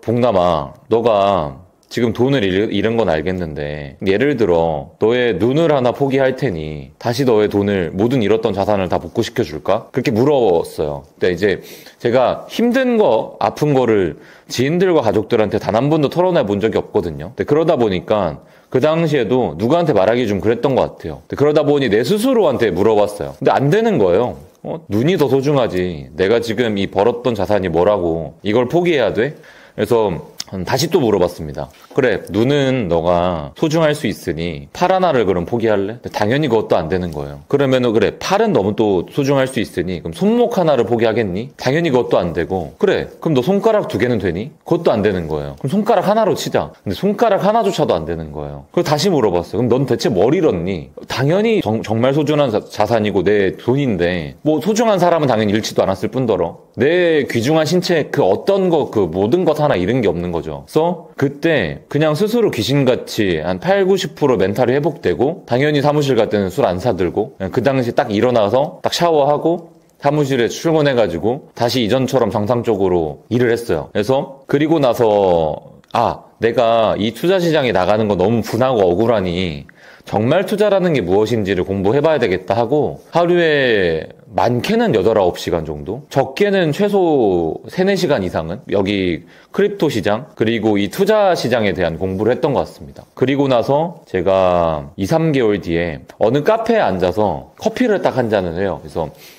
Speaker 1: 봉남아 너가 지금 돈을 잃은 건 알겠는데 예를 들어 너의 눈을 하나 포기할 테니 다시 너의 돈을 모든 잃었던 자산을 다 복구시켜 줄까? 그렇게 물었어요. 근데 제가 힘든 거 아픈 거를 지인들과 가족들한테 단 한 번도 털어내 본 적이 없거든요. 근데 그러다 보니까 그 당시에도 누구한테 말하기 좀 그랬던 것 같아요. 그러다 보니 내 스스로한테 물어봤어요. 근데 안 되는 거예요. 눈이 더 소중하지. 내가 지금 이 벌었던 자산이 뭐라고 이걸 포기해야 돼? 그래서 다시 또 물어봤습니다. 그래, 눈은 너가 소중할 수 있으니 팔 하나를 그럼 포기할래? 당연히 그것도 안 되는 거예요. 그러면은 그래, 팔은 너무 또 소중할 수 있으니 그럼 손목 하나를 포기하겠니? 당연히 그것도 안 되고 그래, 그럼 너 손가락 2개는 되니? 그것도 안 되는 거예요. 그럼 손가락 하나로 치자. 근데 손가락 하나조차도 안 되는 거예요. 그리고 다시 물어봤어요. 그럼 넌 대체 뭘 잃었니? 당연히 정말 소중한 자산이고 내 돈인데 뭐 소중한 사람은 당연히 잃지도 않았을 뿐더러 내 귀중한 신체 그 어떤 거 그 모든 것 하나 잃은 게 없는 거죠. 그래서 그때 그냥 스스로 귀신같이 한 8, 90% 멘탈이 회복되고 당연히 사무실 갈 때는 술 안 사들고 그 당시 딱 일어나서 딱 샤워하고 사무실에 출근해가지고 다시 이전처럼 정상적으로 일을 했어요. 그래서 그리고 나서 내가 이 투자시장에 나가는 거 너무 분하고 억울하니 정말 투자라는 게 무엇인지를 공부해봐야 되겠다 하고 하루에 많게는 8, 9시간 정도? 적게는 최소 3, 4시간 이상은 여기 크립토 시장 그리고 이 투자 시장에 대한 공부를 했던 것 같습니다. 그리고 나서 제가 2, 3개월 뒤에 어느 카페에 앉아서 커피를 딱 한 잔을 해요.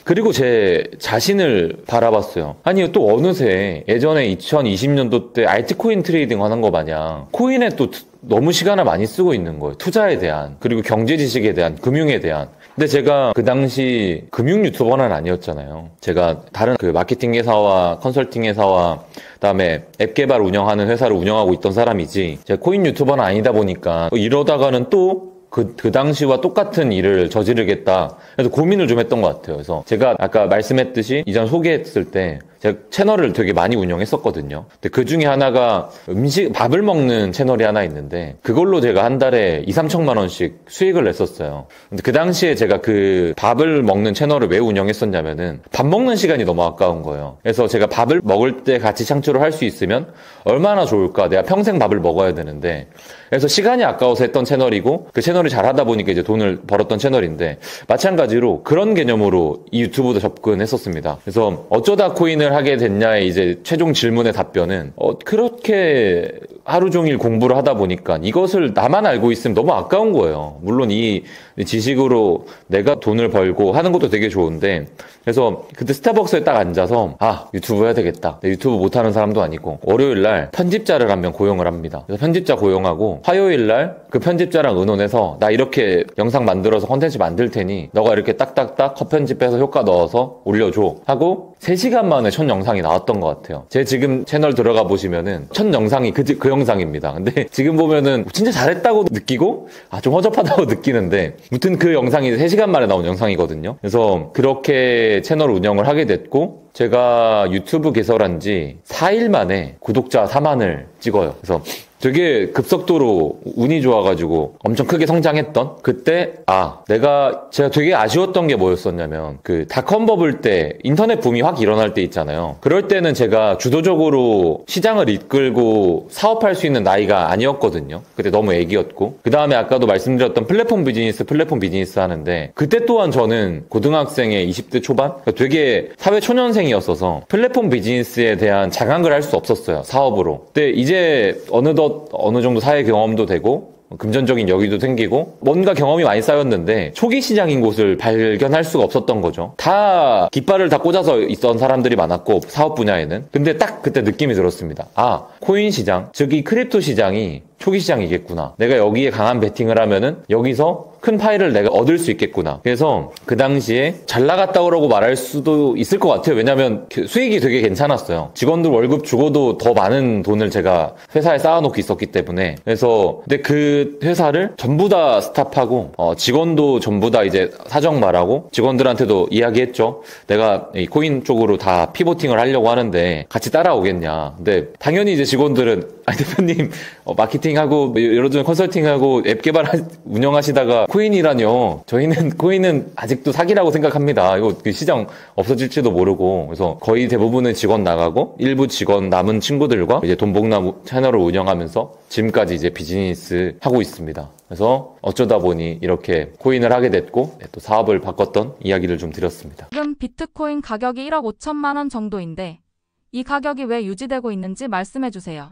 Speaker 1: 그리고 제 자신을 바라봤어요. 아니 또 어느새 예전에 2020년도 때 알트코인 트레이딩 하는 거 마냥 코인에 또 너무 시간을 많이 쓰고 있는 거예요. 투자에 대한 그리고 경제 지식에 대한 금융에 대한. 근데 제가 그 당시 금융 유튜버는 아니었잖아요. 제가 다른 그 마케팅 회사와 컨설팅 회사와 그다음에 앱 개발 운영하는 회사를 운영하고 있던 사람이지 제가 코인 유튜버는 아니다 보니까 이러다가는 또 그 당시와 똑같은 일을 저지르겠다. 그래서 고민을 좀 했던 것 같아요. 그래서 제가 아까 말씀했듯이 이전 소개했을 때 제가 채널을 되게 많이 운영했었거든요. 근데 그 중에 하나가 밥을 먹는 채널이 하나 있는데 그걸로 제가 한 달에 2, 3천만 원씩 수익을 냈었어요. 근데 그 당시에 제가 그 밥을 먹는 채널을 왜 운영했었냐면은 밥 먹는 시간이 너무 아까운 거예요. 그래서 제가 밥을 먹을 때 같이 창출을 할 수 있으면 얼마나 좋을까. 내가 평생 밥을 먹어야 되는데 그래서 시간이 아까워서 했던 채널이고 그 채널이 잘하다 보니까 이제 돈을 벌었던 채널인데 마찬가지로 그런 개념으로 이 유튜브도 접근했었습니다. 그래서 어쩌다 코인을 하게 됐냐의 이제 최종 질문의 답변은 그렇게 하루 종일 공부를 하다 보니까 이것을 나만 알고 있으면 너무 아까운 거예요. 물론 이 지식으로 내가 돈을 벌고 하는 것도 되게 좋은데 그래서 그때 스타벅스에 딱 앉아서 유튜브 해야 되겠다. 유튜브 못하는 사람도 아니고 월요일 날 편집자를 한 명 고용을 합니다. 그래서 편집자 고용하고 화요일 날 그 편집자랑 의논해서 나 이렇게 영상 만들어서 콘텐츠 만들 테니 너가 이렇게 딱딱딱 컷 편집해서 효과 넣어서 올려줘 하고 3시간 만에 첫 영상이 나왔던 것 같아요. 제 지금 채널 들어가 보시면은 첫 영상이 그 영상입니다. 근데 지금 보면은 진짜 잘했다고 느끼고 좀 허접하다고 느끼는데 무튼 그 영상이 3시간 만에 나온 영상이거든요. 그래서 그렇게 채널 운영을 하게 됐고 제가 유튜브 개설한 지 4일 만에 구독자 4만을 찍어요. 그래서 되게 급속도로 운이 좋아가지고 엄청 크게 성장했던 그때 제가 되게 아쉬웠던 게 뭐였었냐면 그 닷컴 버블 때 인터넷 붐이 확 일어날 때 있잖아요. 그럴 때는 제가 주도적으로 시장을 이끌고 사업할 수 있는 나이가 아니었거든요. 그때 너무 애기였고 그 다음에 아까도 말씀드렸던 플랫폼 비즈니스 하는데 그때 또한 저는 고등학생의 20대 초반? 그러니까 되게 사회 초년생이었어서 플랫폼 비즈니스에 대한 자각을 할 수 없었어요. 사업으로. 근데 이제 어느덧 어느 정도 사회 경험도 되고 금전적인 여유도 생기고 뭔가 경험이 많이 쌓였는데 초기 시장인 곳을 발견할 수가 없었던 거죠. 다 깃발을 다 꽂아서 있던 사람들이 많았고 사업 분야에는. 근데 딱 그때 느낌이 들었습니다. 코인 시장, 즉 이 크립토 시장이 초기 시장이겠구나. 내가 여기에 강한 베팅을 하면은 여기서 큰 파일을 내가 얻을 수 있겠구나. 그래서 그 당시에 잘 나갔다고 말할 수도 있을 것 같아요. 왜냐면 수익이 되게 괜찮았어요. 직원들 월급 주고도 더 많은 돈을 제가 회사에 쌓아놓고 있었기 때문에. 그래서 근데 그 회사를 전부 다 스탑하고 직원도 전부 다 이제 사정 말하고 직원들한테도 이야기했죠. 내가 이 코인 쪽으로 다 피보팅을 하려고 하는데 같이 따라오겠냐. 근데 당연히 이제 직원들은 대표님 마케팅하고 여러 종 컨설팅하고 앱 개발 운영하시다가 코인이라뇨. 저희는 코인은 아직도 사기라고 생각합니다. 이거 시장 없어질지도 모르고. 그래서 거의 대부분은 직원 나가고 일부 직원 남은 친구들과 이제 돈복나 채널을 운영하면서 지금까지 이제 비즈니스 하고 있습니다. 그래서 어쩌다 보니 이렇게 코인을 하게 됐고 또 사업을 바꿨던 이야기를 좀 드렸습니다.
Speaker 2: 지금 비트코인 가격이 1억 5천만 원 정도인데 이 가격이 왜 유지되고 있는지 말씀해 주세요.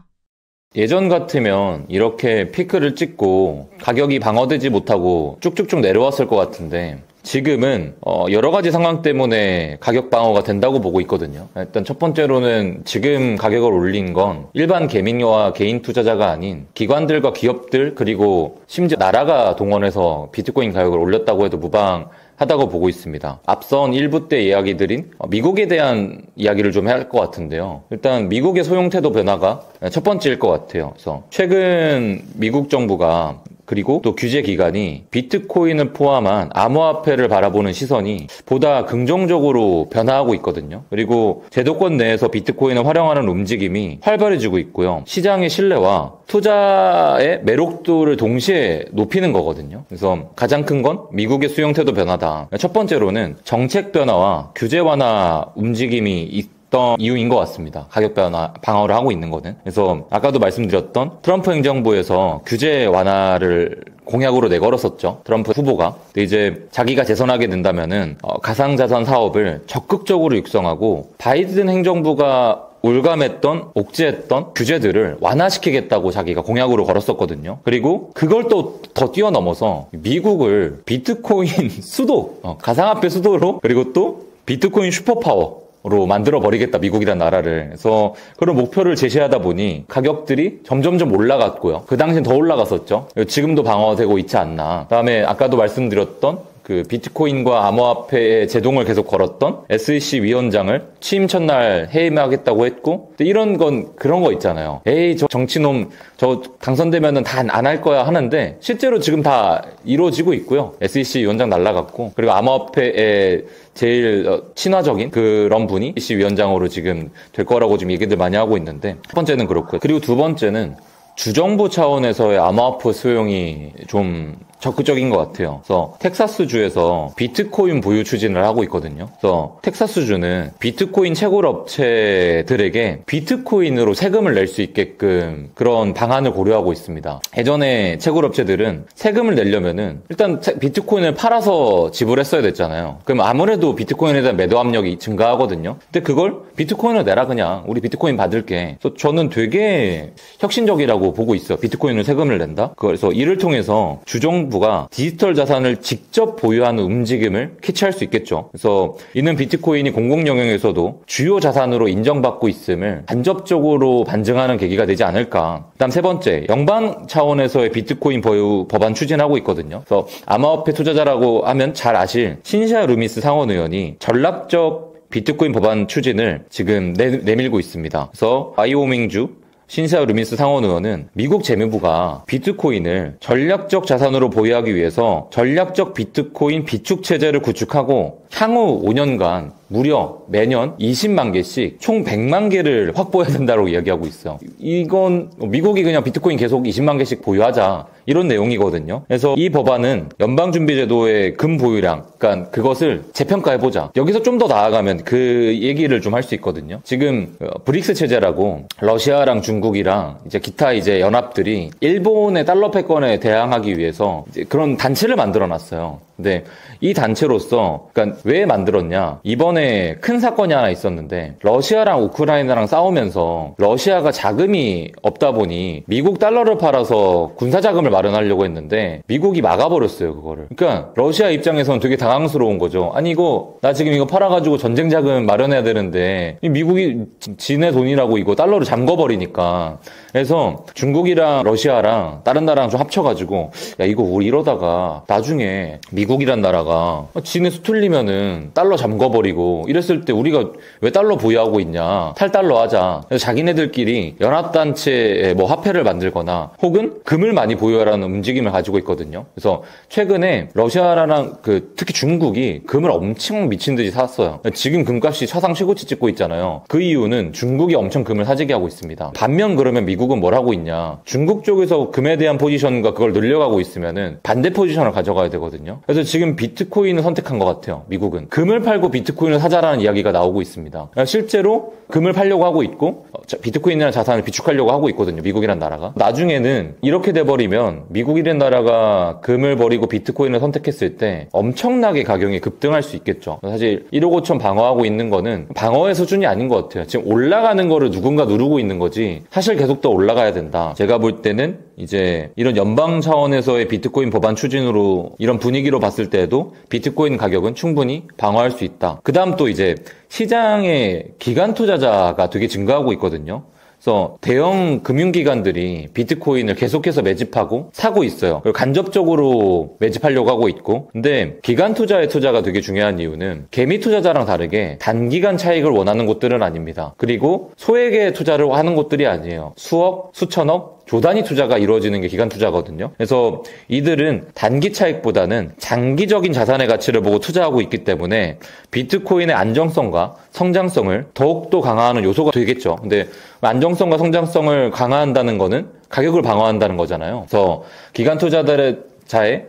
Speaker 1: 예전 같으면 이렇게 피크를 찍고 가격이 방어되지 못하고 쭉쭉쭉 내려왔을 것 같은데 지금은 여러 가지 상황 때문에 가격 방어가 된다고 보고 있거든요. 일단 첫 번째로는 지금 가격을 올린 건 일반 개민과 개인 투자자가 아닌 기관들과 기업들 그리고 심지어 나라가 동원해서 비트코인 가격을 올렸다고 해도 무방하다고 보고 있습니다. 앞선 1부 때 이야기 드린 미국에 대한 이야기를 좀 해야 할 것 같은데요. 일단 미국의 소형태도 변화가 첫 번째일 것 같아요. 그래서 최근 미국 정부가 그리고 또 규제 기관이 비트코인을 포함한 암호화폐를 바라보는 시선이 보다 긍정적으로 변화하고 있거든요. 그리고 제도권 내에서 비트코인을 활용하는 움직임이 활발해지고 있고요. 시장의 신뢰와 투자의 매력도를 동시에 높이는 거거든요. 그래서 가장 큰 건 미국의 수용태도 변화다. 첫 번째로는 정책 변화와 규제 완화 움직임이 있던 이유인 것 같습니다. 가격 변화 방어를 하고 있는 거는. 그래서 아까도 말씀드렸던 트럼프 행정부에서 규제 완화를 공약으로 내걸었었죠. 트럼프 후보가. 근데 이제 자기가 재선하게 된다면은 가상자산 사업을 적극적으로 육성하고 바이든 행정부가 올감했던, 옥죄했던 규제들을 완화시키겠다고 자기가 공약으로 걸었었거든요. 그리고 그걸 또 더 뛰어넘어서 미국을 비트코인 수도, 가상화폐 수도로 그리고 또 비트코인 슈퍼파워 로 만들어버리겠다, 미국이란 나라를. 그래서 그런 목표를 제시하다 보니 가격들이 점점점 올라갔고요. 그 당시엔 더 올라갔었죠. 지금도 방어되고 있지 않나. 그다음에 아까도 말씀드렸던 그 비트코인과 암호화폐에 제동을 계속 걸었던 SEC 위원장을 취임 첫날 해임하겠다고 했고, 근데 이런 건 그런 거 있잖아요. 에이, 저 정치놈 저 당선되면은 다 안 할 거야 하는데 실제로 지금 다 이루어지고 있고요. SEC 위원장 날라갔고, 그리고 암호화폐에 제일 친화적인 그런 분이 SEC 위원장으로 지금 될 거라고 지금 얘기들 많이 하고 있는데, 첫 번째는 그렇고요. 그리고 두 번째는 주정부 차원에서의 암호화폐 수용이 좀 적극적인 것 같아요. 그래서 텍사스주에서 비트코인 보유 추진을 하고 있거든요. 그래서 텍사스주는 비트코인 채굴 업체들에게 비트코인으로 세금을 낼 수 있게끔 그런 방안을 고려하고 있습니다. 예전에 채굴 업체들은 세금을 내려면은 일단 비트코인을 팔아서 지불했어야 됐잖아요. 그럼 아무래도 비트코인에 대한 매도 압력이 증가하거든요. 근데 그걸 비트코인을 내라, 그냥 우리 비트코인 받을게. 그래서 저는 되게 혁신적이라고 보고 있어요. 비트코인을 세금을 낸다. 그래서 이를 통해서 주정부가 디지털 자산을 직접 보유하는 움직임을 캐치할 수 있겠죠. 그래서 이는 비트코인이 공공 영역에서도 주요 자산으로 인정받고 있음을 간접적으로 반증하는 계기가 되지 않을까. 그다음 세 번째, 연방 차원에서의 비트코인 보유 법안 추진하고 있거든요. 그래서 암호화폐 투자자라고 하면 잘 아실 신시아 루미스 상원 의원이 전략적 비트코인 법안 추진을 지금 내밀고 있습니다. 그래서 와이오밍주 신시아 루미스 상원 의원은 미국 재무부가 비트코인을 전략적 자산으로 보유하기 위해서 전략적 비트코인 비축 체제를 구축하고 향후 5년간 무려 매년 20만 개씩 총 100만 개를 확보해야 된다고 이야기하고 있어요. 이건 미국이 그냥 비트코인 계속 20만 개씩 보유하자, 이런 내용이거든요. 그래서 이 법안은 연방준비제도의 금 보유량, 그러니까 그것을 재평가해보자. 여기서 좀 더 나아가면 그 얘기를 좀 할 수 있거든요. 지금 브릭스 체제라고 러시아랑 중국이랑 이제 기타 이제 연합들이 일본의 달러 패권에 대항하기 위해서 이제 그런 단체를 만들어놨어요. 근데 이 단체로서, 그러니까 왜 만들었냐? 이번에 큰 사건이 하나 있었는데 러시아랑 우크라이나랑 싸우면서 러시아가 자금이 없다 보니 미국 달러를 팔아서 군사 자금을 마련하려고 했는데 미국이 막아버렸어요, 그거를. 그러니까 러시아 입장에서는 되게 당황스러운 거죠. 아니 나 지금 이거 팔아가지고 전쟁 자금 마련해야 되는데 미국이 지네 돈이라고 이거 달러를 잠궈버리니까. 그래서 중국이랑 러시아랑 다른 나라랑 좀 합쳐가지고, 야, 이거 우리 이러다가 나중에 미국이란 나라가 지네 수틀리면은 달러 잠궈버리고 이랬을 때 우리가 왜 달러 보유하고 있냐, 탈달러 하자. 그래서 자기네들끼리 연합단체에 뭐 화폐를 만들거나 혹은 금을 많이 보유하라는 움직임을 가지고 있거든요. 그래서 최근에 러시아랑 특히 중국이 금을 엄청 미친 듯이 샀어요. 지금 금값이 차상 최고치 찍고 있잖아요. 그 이유는 중국이 엄청 금을 사재기 하고 있습니다. 반면 그러면 미국은 뭘 하고 있냐, 중국 쪽에서 금에 대한 포지션과 그걸 늘려가고 있으면은 반대 포지션을 가져가야 되거든요. 그래서 지금 비트코인을 선택한 것 같아요. 미국은 금을 팔고 비트코인을 사자라는 이야기가 나오고 있습니다. 실제로 금을 팔려고 하고 있고 비트코인이라는 자산을 비축하려고 하고 있거든요, 미국이란 나라가. 나중에는 이렇게 돼버리면 미국이란 나라가 금을 버리고 비트코인을 선택했을 때 엄청나게 가격이 급등할 수 있겠죠. 사실 1억 5천 방어하고 있는 거는 방어의 수준이 아닌 것 같아요. 지금 올라가는 거를 누군가 누르고 있는 거지 사실 계속 더 올라가야 된다. 제가 볼 때는 이제 이런 연방 차원에서의 비트코인 법안 추진으로 이런 분위기로 봤을 때도 비트코인 가격은 충분히 방어할 수 있다. 그 다음 또 이제 시장의 기관 투자자가 되게 증가하고 있거든요. 그래서 대형 금융기관들이 비트코인을 계속해서 매집하고 사고 있어요. 그리고 간접적으로 매집하려고 하고 있고. 근데 기관 투자의 투자가 되게 중요한 이유는 개미 투자자랑 다르게 단기간 차익을 원하는 곳들은 아닙니다. 그리고 소액의 투자를 하는 곳들이 아니에요. 수억, 수천억, 조 단위 투자가 이루어지는 게 기관 투자거든요. 그래서 이들은 단기 차익보다는 장기적인 자산의 가치를 보고 투자하고 있기 때문에 비트코인의 안정성과 성장성을 더욱더 강화하는 요소가 되겠죠. 근데 안정성과 성장성을 강화한다는 거는 가격을 방어한다는 거잖아요. 그래서 기관 투자자의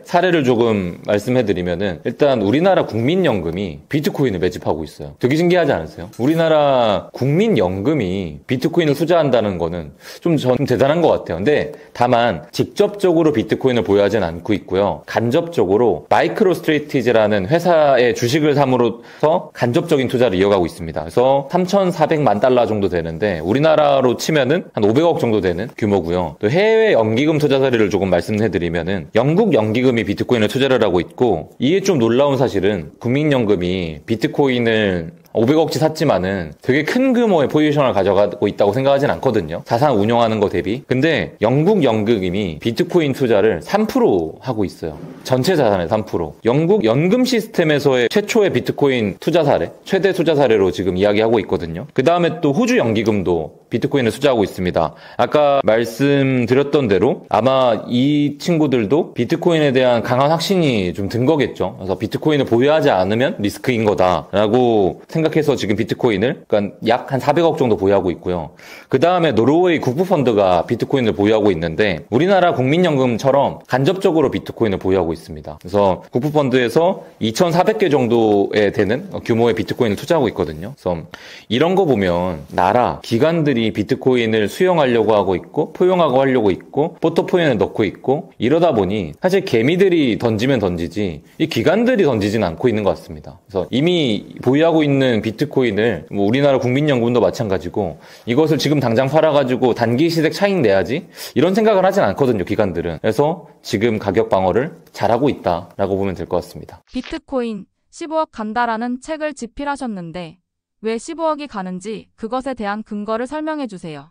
Speaker 1: 사례를 조금 말씀해드리면은, 일단 우리나라 국민연금이 비트코인을 매집하고 있어요. 되게 신기하지 않으세요? 우리나라 국민연금이 비트코인을 투자한다는 거는 좀 대단한 것 같아요. 근데 다만 직접적으로 비트코인을 보유하진 않고 있고요. 간접적으로 마이크로 스트레이티지라는 회사의 주식을 삼으로써 간접적인 투자를 이어가고 있습니다. 그래서 3,400만 달러 정도 되는데 우리나라로 치면은 한 500억 정도 되는 규모고요. 또 해외 연기금 투자 사례를 조금 말씀해드리면은 영국 연기금이 비트코인을 투자를 하고 있고, 이게 좀 놀라운 사실은 국민연금이 비트코인을 500억치 샀지만은 되게 큰 규모의 포지션을 가져가고 있다고 생각하진 않거든요. 자산 운용하는 거 대비. 근데 영국 연극임이 비트코인 투자를 3% 하고 있어요. 전체 자산의 3%. 영국 연금 시스템에서의 최초의 비트코인 투자 사례, 최대 투자 사례로 지금 이야기하고 있거든요. 그 다음에 또 호주 연기금도 비트코인을 투자하고 있습니다. 아까 말씀드렸던 대로 아마 이 친구들도 비트코인에 대한 강한 확신이 좀 든 거겠죠. 그래서 비트코인을 보유하지 않으면 리스크인 거다라고 생각해서 지금 비트코인을 그러니까 약 한 400억 정도 보유하고 있고요. 그 다음에 노르웨이 국부펀드가 비트코인을 보유하고 있는데 우리나라 국민연금처럼 간접적으로 비트코인을 보유하고 있습니다. 그래서 국부펀드에서 2,400개 정도에 되는 규모의 비트코인을 투자하고 있거든요. 그래서 이런 거 보면 나라, 기관들이 비트코인을 수용하려고 하고 있고 포용하고 하려고 있고 포트포인을 넣고 있고 이러다 보니 사실 개미들이 던지면 던지지 이 기관들이 던지진 않고 있는 것 같습니다. 그래서 이미 보유하고 있는 비트코인을 뭐 우리나라 국민연금도 마찬가지고 이것을 지금 당장 팔아가지고 단기 시세 차익 내야지 이런 생각을 하진 않거든요. 기관들은. 그래서 지금 가격 방어를 잘하고 있다라고 보면 될 것 같습니다.
Speaker 2: 비트코인 15억 간다라는 책을 집필하셨는데 왜 15억이 가는지 그것에 대한 근거를 설명해 주세요.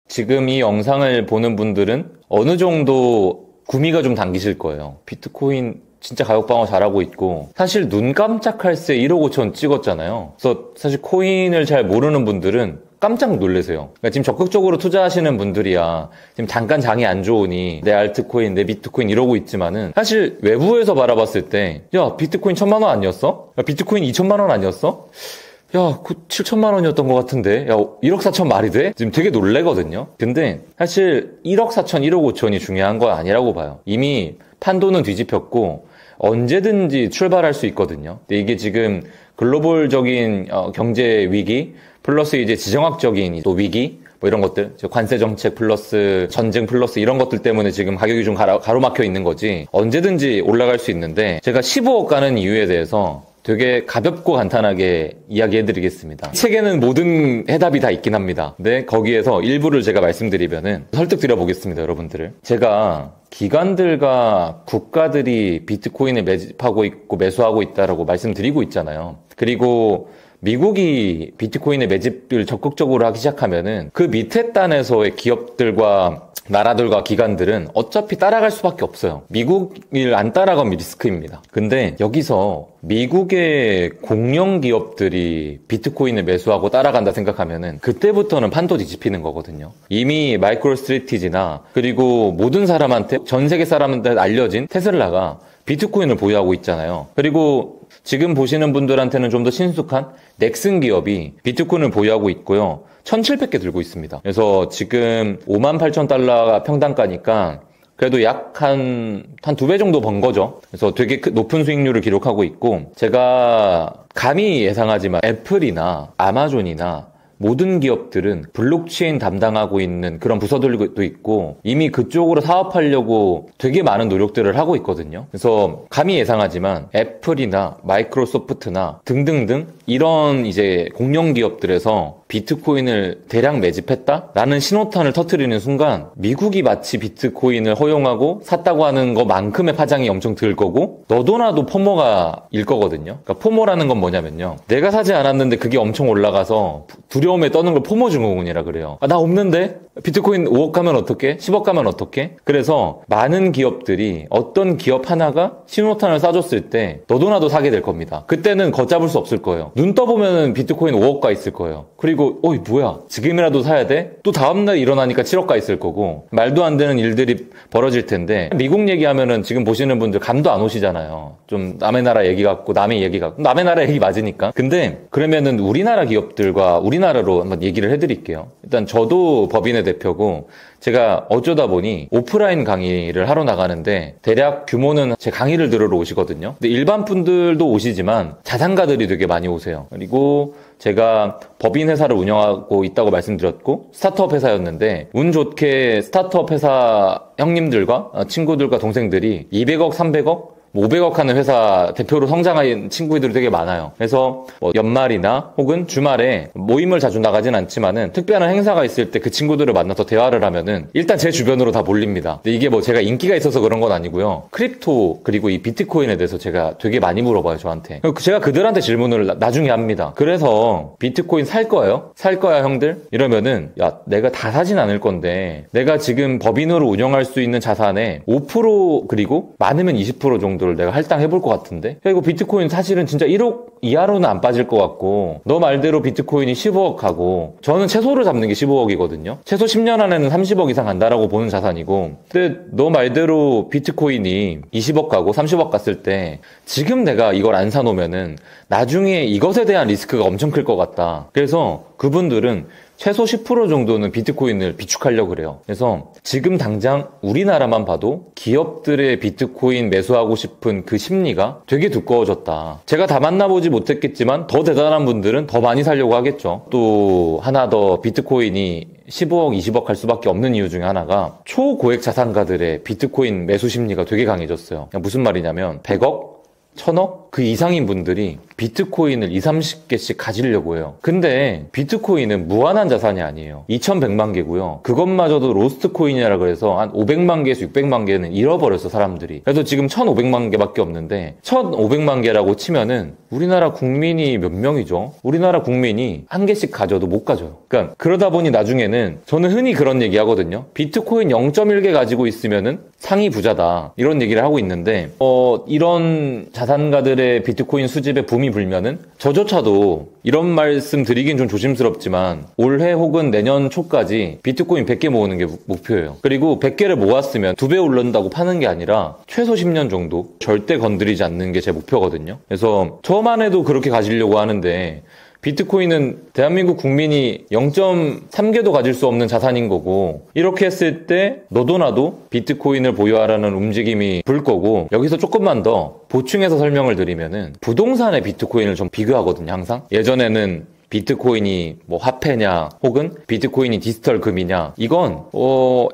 Speaker 1: 지금 이 영상을 보는 분들은 어느 정도 구미가 좀 당기실 거예요. 비트코인 진짜 가격 방어 잘하고 있고 사실 눈 깜짝할 새 1억 5천 찍었잖아요. 그래서 사실 코인을 잘 모르는 분들은 깜짝 놀라세요. 그러니까 지금 적극적으로 투자하시는 분들이야 지금 잠깐 장이 안 좋으니 내 알트코인, 내 비트코인 이러고 있지만은 사실 외부에서 바라봤을 때 야 비트코인 1,000만 원 아니었어? 야 비트코인 2,000만 원 아니었어? 야, 그 7천만 원이었던 것 같은데. 야, 1억 4천 말이 돼? 지금 되게 놀래거든요. 근데 사실 1억 4천, 1억 5천이 중요한 건 아니라고 봐요. 이미 판도는 뒤집혔고 언제든지 출발할 수 있거든요. 근데 이게 지금 글로벌적인 경제 위기 플러스 이제 지정학적인 또 위기 뭐 이런 것들, 관세 정책 플러스 전쟁 플러스 이런 것들 때문에 지금 가격이 좀 가로막혀 있는 거지. 언제든지 올라갈 수 있는데 제가 15억 가는 이유에 대해서 되게 가볍고 간단하게 이야기해드리겠습니다. 책에는 모든 해답이 다 있긴 합니다. 근데 거기에서 일부를 제가 말씀드리면은 설득드려보겠습니다, 여러분들을. 제가 기관들과 국가들이 비트코인을 매집하고 있고 매수하고 있다라고 말씀드리고 있잖아요. 그리고 미국이 비트코인의 매집을 적극적으로 하기 시작하면은 그 밑에 단에서의 기업들과 나라들과 기관들은 어차피 따라갈 수밖에 없어요. 미국을 안 따라가면 리스크입니다. 근데 여기서 미국의 공영 기업들이 비트코인을 매수하고 따라간다 생각하면은 그때부터는 판도 뒤집히는 거거든요. 이미 마이크로 스트래티지나 그리고 모든 사람한테 전 세계 사람한테 알려진 테슬라가 비트코인을 보유하고 있잖아요. 그리고 지금 보시는 분들한테는 좀 더 친숙한 넥슨 기업이 비트코인을 보유하고 있고요. 1,700개 들고 있습니다. 그래서 지금 58,000달러가 평단가니까 그래도 약 한 2배 정도 번 거죠. 그래서 되게 높은 수익률을 기록하고 있고 제가 감히 예상하지만 애플이나 아마존이나 모든 기업들은 블록체인 담당하고 있는 그런 부서들도 있고 이미 그쪽으로 사업하려고 되게 많은 노력들을 하고 있거든요. 그래서 감히 예상하지만 애플이나 마이크로소프트나 등등등 이런 이제 공룡 기업들에서 비트코인을 대량 매집했다라는 신호탄을 터뜨리는 순간 미국이 마치 비트코인을 허용하고 샀다고 하는 것만큼의 파장이 엄청 들 거고 너도 나도 포모가 일 거거든요. 그러니까 포모라는 건 뭐냐면요. 내가 사지 않았는데 그게 엄청 올라가서 두려움에 떠는 걸 포모 증후군이라 그래요. 나 없는데? 비트코인 5억 가면 어떡해? 10억 가면 어떡해? 그래서 많은 기업들이 어떤 기업 하나가 신호탄을 쏴줬을 때 너도 나도 사게 될 겁니다. 그때는 걷잡을 수 없을 거예요. 눈 떠보면 비트코인 5억 가 있을 거예요. 그리고 어이 뭐야 지금이라도 사야 돼? 또 다음날 일어나니까 7억 가 있을 거고 말도 안 되는 일들이 벌어질 텐데 미국 얘기하면은 지금 보시는 분들 감도 안 오시잖아요. 좀 남의 나라 얘기 같고 남의 얘기 같고 남의 나라 얘기 맞으니까. 근데 그러면은 우리나라 기업들과 우리나라로 한번 얘기를 해드릴게요. 일단 저도 법인의 대표고 제가 어쩌다 보니 오프라인 강의를 하러 나가는데 대략 규모는 제 강의를 들으러 오시거든요. 근데 일반 분들도 오시지만 자산가들이 되게 많이 오세요. 그리고 제가 법인 회사를 운영하고 있다고 말씀드렸고 스타트업 회사였는데 운 좋게 스타트업 회사 형님들과 친구들과 동생들이 200억, 300억 500억 하는 회사 대표로 성장한 친구들이 되게 많아요. 그래서 뭐 연말이나 혹은 주말에 모임을 자주 나가진 않지만은 특별한 행사가 있을 때 그 친구들을 만나서 대화를 하면은 일단 제 주변으로 다 몰립니다. 근데 이게 뭐 제가 인기가 있어서 그런 건 아니고요. 크립토 그리고 이 비트코인에 대해서 제가 되게 많이 물어봐요, 저한테. 제가 그들한테 질문을 나중에 합니다. 그래서 비트코인 살 거예요? 살 거야, 형들? 이러면은 야, 내가 다 사진 않을 건데 내가 지금 법인으로 운영할 수 있는 자산의 5% 그리고 많으면 20% 정도를 내가 할당해볼 것 같은데? 그리고 비트코인 사실은 진짜 1억 이하로는 안 빠질 것 같고 너 말대로 비트코인이 15억 하고 저는 최소를 잡는 게 15억이거든요. 최소 10년 안에는 30억 이상 간다라고 보는 자산이고 근데 너 말대로 비트코인이 20억 가고 30억 갔을 때 지금 내가 이걸 안 사놓으면은 나중에 이것에 대한 리스크가 엄청 클 것 같다. 그래서 그분들은 최소 10% 정도는 비트코인을 비축하려고 그래요. 그래서 지금 당장 우리나라만 봐도 기업들의 비트코인 매수하고 싶은 그 심리가 되게 두꺼워졌다. 제가 다 만나보지 못했겠지만 더 대단한 분들은 더 많이 살려고 하겠죠. 또 하나 더 비트코인이 15억, 20억 할 수밖에 없는 이유 중에 하나가 초고액 자산가들의 비트코인 매수 심리가 되게 강해졌어요. 무슨 말이냐면 100억? 1000억? 그 이상인 분들이 비트코인을 20, 30개씩 가지려고 해요. 근데 비트코인은 무한한 자산이 아니에요. 2100만 개고요. 그것마저도 로스트 코인이라 그래서 한 500만 개에서 600만 개는 잃어버렸어, 사람들이. 그래서 지금 1500만 개밖에 없는데 1500만 개라고 치면은 우리나라 국민이 몇 명이죠? 우리나라 국민이 한 개씩 가져도 못 가져요. 그러니까 그러다 보니 나중에는 저는 흔히 그런 얘기 하거든요. 비트코인 0.1개 가지고 있으면은 상위 부자다. 이런 얘기를 하고 있는데 이런 자산가들의 비트코인 수집에 붐이 불면은 저조차도 이런 말씀 드리긴 좀 조심스럽지만 올해 혹은 내년 초까지 비트코인 100개 모으는 게 목표예요. 그리고 100개를 모았으면 2배 오른다고 파는 게 아니라 최소 10년 정도 절대 건드리지 않는 게 제 목표거든요. 그래서 저만 해도 그렇게 가지려고 하는데 비트코인은 대한민국 국민이 0.3개도 가질 수 없는 자산인 거고 이렇게 했을 때 너도 나도 비트코인을 보유하라는 움직임이 불 거고 여기서 조금만 더 보충해서 설명을 드리면은 부동산의 비트코인을 좀 비교하거든요. 항상 예전에는 비트코인이 뭐 화폐냐 혹은 비트코인이 디지털 금이냐 이건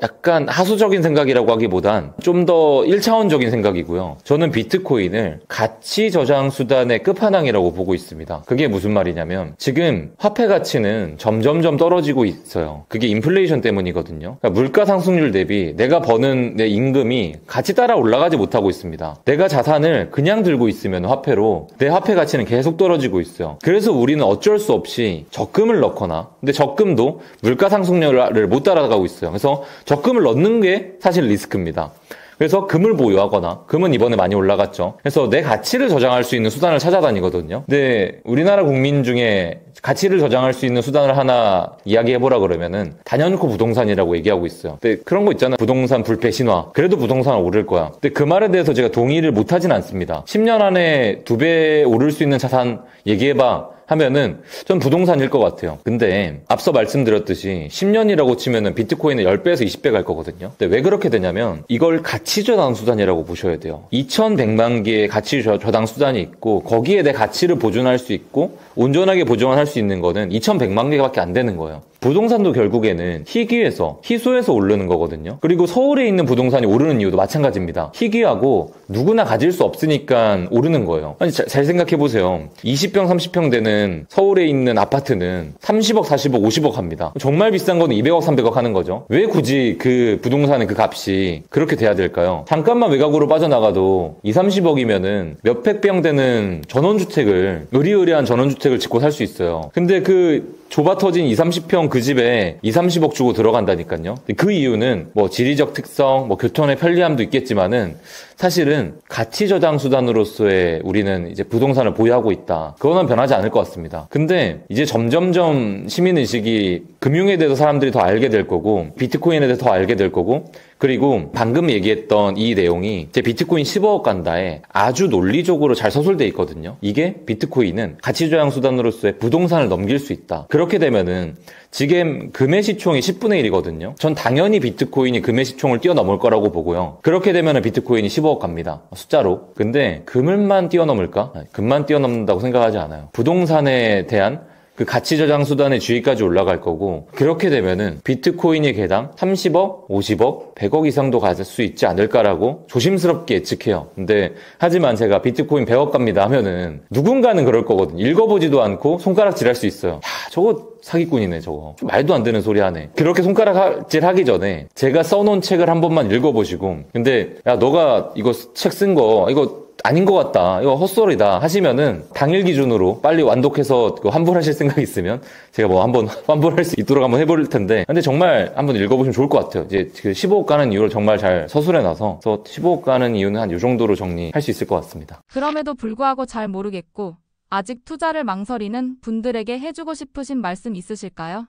Speaker 1: 약간 하수적인 생각이라고 하기보단 좀 더 1차원적인 생각이고요. 저는 비트코인을 가치 저장 수단의 끝판왕이라고 보고 있습니다. 그게 무슨 말이냐면 지금 화폐 가치는 점점점 떨어지고 있어요. 그게 인플레이션 때문이거든요. 그러니까 물가 상승률 대비 내가 버는 내 임금이 같이 따라 올라가지 못하고 있습니다. 내가 자산을 그냥 들고 있으면 화폐로 내 화폐 가치는 계속 떨어지고 있어요. 그래서 우리는 어쩔 수 없이 적금을 넣거나 근데 적금도 물가 상승률을 못 따라가고 있어요. 그래서 적금을 넣는 게 사실 리스크입니다. 그래서 금을 보유하거나 금은 이번에 많이 올라갔죠. 그래서 내 가치를 저장할 수 있는 수단을 찾아다니거든요. 근데 우리나라 국민 중에 가치를 저장할 수 있는 수단을 하나 이야기해보라 그러면은 단연코 부동산이라고 얘기하고 있어요. 근데 그런 거 있잖아요. 부동산 불패 신화. 그래도 부동산은 오를 거야. 근데 그 말에 대해서 제가 동의를 못하진 않습니다. 10년 안에 2배 오를 수 있는 자산 얘기해봐 하면은 전 부동산일 것 같아요. 근데 앞서 말씀드렸듯이 10년이라고 치면은 비트코인은 10배에서 20배 갈 거거든요. 근데 왜 그렇게 되냐면 이걸 가치 저장 수단이라고 보셔야 돼요. 2100만 개의 가치 저장 수단이 있고 거기에 내 가치를 보존할 수 있고 온전하게 보존할 수 있는 거는 2100만 개밖에 안 되는 거예요. 부동산도 결국에는 희귀에서 희소에서 오르는 거거든요. 그리고 서울에 있는 부동산이 오르는 이유도 마찬가지입니다. 희귀하고 누구나 가질 수 없으니까 오르는 거예요. 아니 잘 생각해 보세요. 20평 30평 되는 서울에 있는 아파트는 30억 40억 50억 합니다. 정말 비싼 거는 200억 300억 하는 거죠. 왜 굳이 그 부동산의 그 값이 그렇게 돼야 될까요? 잠깐만 외곽으로 빠져나가도 2, 30억이면은 몇백 평 되는 전원주택을 으리으리한 전원주택을 짓고 살 수 있어요. 근데 그 좁아 터진 2, 30평 그 집에 2, 30억 주고 들어간다니까요. 그 이유는 뭐 지리적 특성, 뭐 교통의 편리함도 있겠지만은 사실은 가치 저장 수단으로서의 우리는 이제 부동산을 보유하고 있다. 그거는 변하지 않을 것 같습니다. 근데 이제 점점점 시민의식이 금융에 대해서 사람들이 더 알게 될 거고 비트코인에 대해서 더 알게 될 거고 그리고 방금 얘기했던 이 내용이 제 비트코인 15억 간다에 아주 논리적으로 잘 서술돼 있거든요. 이게 비트코인은 가치 저장 수단으로서의 부동산을 넘길 수 있다. 그렇게 되면은 지금 금의 시총이 10분의 1이거든요. 전 당연히 비트코인이 금의 시총을 뛰어넘을 거라고 보고요. 그렇게 되면 비트코인이 15억 갑니다. 숫자로. 근데 금을만 뛰어넘을까? 금만 뛰어넘는다고 생각하지 않아요. 부동산에 대한 그 가치 저장 수단의 주의까지 올라갈 거고, 그렇게 되면은 비트코인의 개당 30억, 50억, 100억 이상도 가질 수 있지 않을까라고 조심스럽게 예측해요. 근데 하지만 제가 비트코인 100억 갑니다 하면은 누군가는 그럴 거거든요. 읽어보지도 않고 손가락질 할 수 있어요. 야, 저거 사기꾼이네, 저거. 말도 안 되는 소리 하네. 그렇게 손가락질 하기 전에 제가 써놓은 책을 한 번만 읽어보시고, 근데 야, 너가 이거 책 쓴 거 이거 아닌 것 같다, 이거 헛소리다 하시면은 당일 기준으로 빨리 완독해서 환불하실 생각이 있으면 제가 뭐 한번 환불할 수 있도록 한번 해볼 텐데, 근데 정말 한번 읽어보시면 좋을 것 같아요. 이제 그 15억 가는 이유를 정말 잘 서술해놔서, 그래서 15억 가는 이유는 한 이 정도로 정리할 수 있을 것 같습니다.
Speaker 2: 그럼에도 불구하고 잘 모르겠고 아직 투자를 망설이는 분들에게 해주고 싶으신 말씀 있으실까요?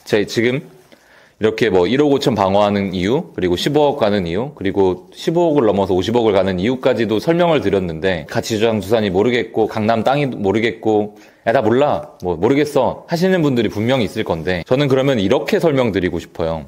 Speaker 1: 제가 지금 이렇게 뭐 1억 5천 방어하는 이유, 그리고 15억 가는 이유, 그리고 15억을 넘어서 50억을 가는 이유까지도 설명을 드렸는데, 가치저장 수단이 모르겠고 강남 땅이 모르겠고 야, 나 몰라, 뭐 모르겠어 하시는 분들이 분명히 있을 건데, 저는 그러면 이렇게 설명드리고 싶어요.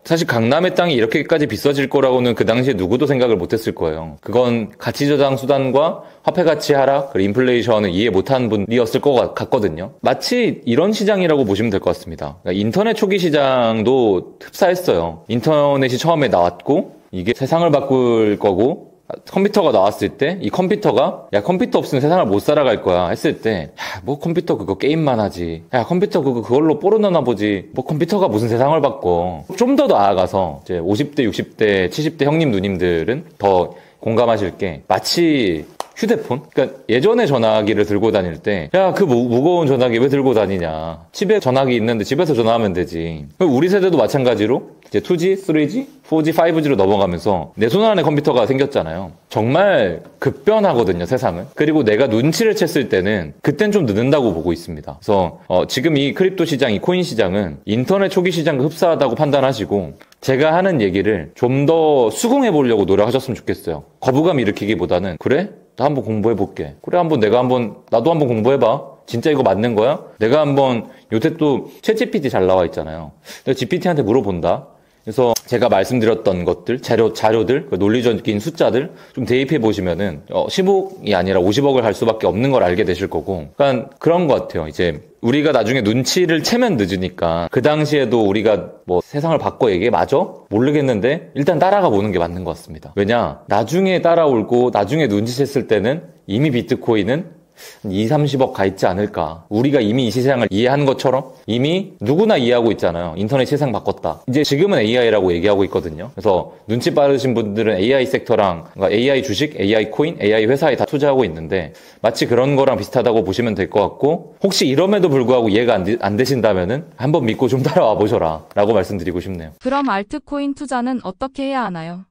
Speaker 1: 사실 강남의 땅이 이렇게까지 비싸질 거라고는 그 당시에 누구도 생각을 못했을 거예요. 그건 가치저장 수단과 화폐 가치 하락, 그리고 인플레이션을 이해 못한 분이었을 것 같거든요. 마치 이런 시장이라고 보시면 될 것 같습니다. 그러니까 인터넷 초기 시장도 흡사했어요. 인터넷이 처음에 나왔고 이게 세상을 바꿀 거고, 컴퓨터가 나왔을 때 이 컴퓨터가 야, 컴퓨터 없으면 세상을 못 살아갈 거야 했을 때, 야, 뭐 컴퓨터 그거 게임만 하지, 야, 컴퓨터 그걸로 뽀로나나 보지, 뭐 컴퓨터가 무슨 세상을 바꿔. 좀 더 나아가서 이제 50대 60대 70대 형님 누님들은 더 공감하실 게, 마치 휴대폰? 그러니까 예전에 전화기를 들고 다닐 때, 야, 그 무거운 전화기 왜 들고 다니냐, 집에 전화기 있는데 집에서 전화하면 되지. 우리 세대도 마찬가지로 이제 2G, 3G, 4G, 5G로 넘어가면서 내 손 안에 컴퓨터가 생겼잖아요. 정말 급변하거든요, 세상은. 그리고 내가 눈치를 챘을 때는 그땐 좀 늦는다고 보고 있습니다. 그래서 지금 이 크립토 시장, 이 코인 시장은 인터넷 초기 시장과 흡사하다고 판단하시고, 제가 하는 얘기를 좀 더 수긍해 보려고 노력하셨으면 좋겠어요. 거부감 일으키기보다는, 그래? 나 한번 공부해 볼게. 그래, 나도 한번 공부해봐. 진짜 이거 맞는 거야? 내가 한번, 요새 또 챗GPT 잘 나와 있잖아요. 내가 GPT한테 물어본다. 그래서 제가 말씀드렸던 것들, 자료들, 논리적인 숫자들 좀 대입해 보시면은 15억이 아니라 50억을 할 수밖에 없는 걸 알게 되실 거고, 그러니까 그런 것 같아요. 이제 우리가 나중에 눈치를 채면 늦으니까, 그 당시에도 우리가 뭐 세상을 바꿔 얘기해? 맞아? 모르겠는데 일단 따라가 보는 게 맞는 것 같습니다. 왜냐? 나중에 따라올고 나중에 눈치챘을 때는 이미 비트코인은 2, 30억 가 있지 않을까. 우리가 이미 이 시장을 이해한 것처럼 이미 누구나 이해하고 있잖아요. 인터넷 세상 바꿨다. 이제 지금은 AI라고 얘기하고 있거든요. 그래서 눈치 빠르신 분들은 AI 섹터랑, 그러니까 AI 주식, AI 코인, AI 회사에 다 투자하고 있는데, 마치 그런 거랑 비슷하다고 보시면 될 것 같고, 혹시 이럼에도 불구하고 이해가 안 되신다면은 한번 믿고 좀 따라와 보셔라 라고 말씀드리고 싶네요.
Speaker 2: 그럼 알트코인 투자는 어떻게 해야 하나요?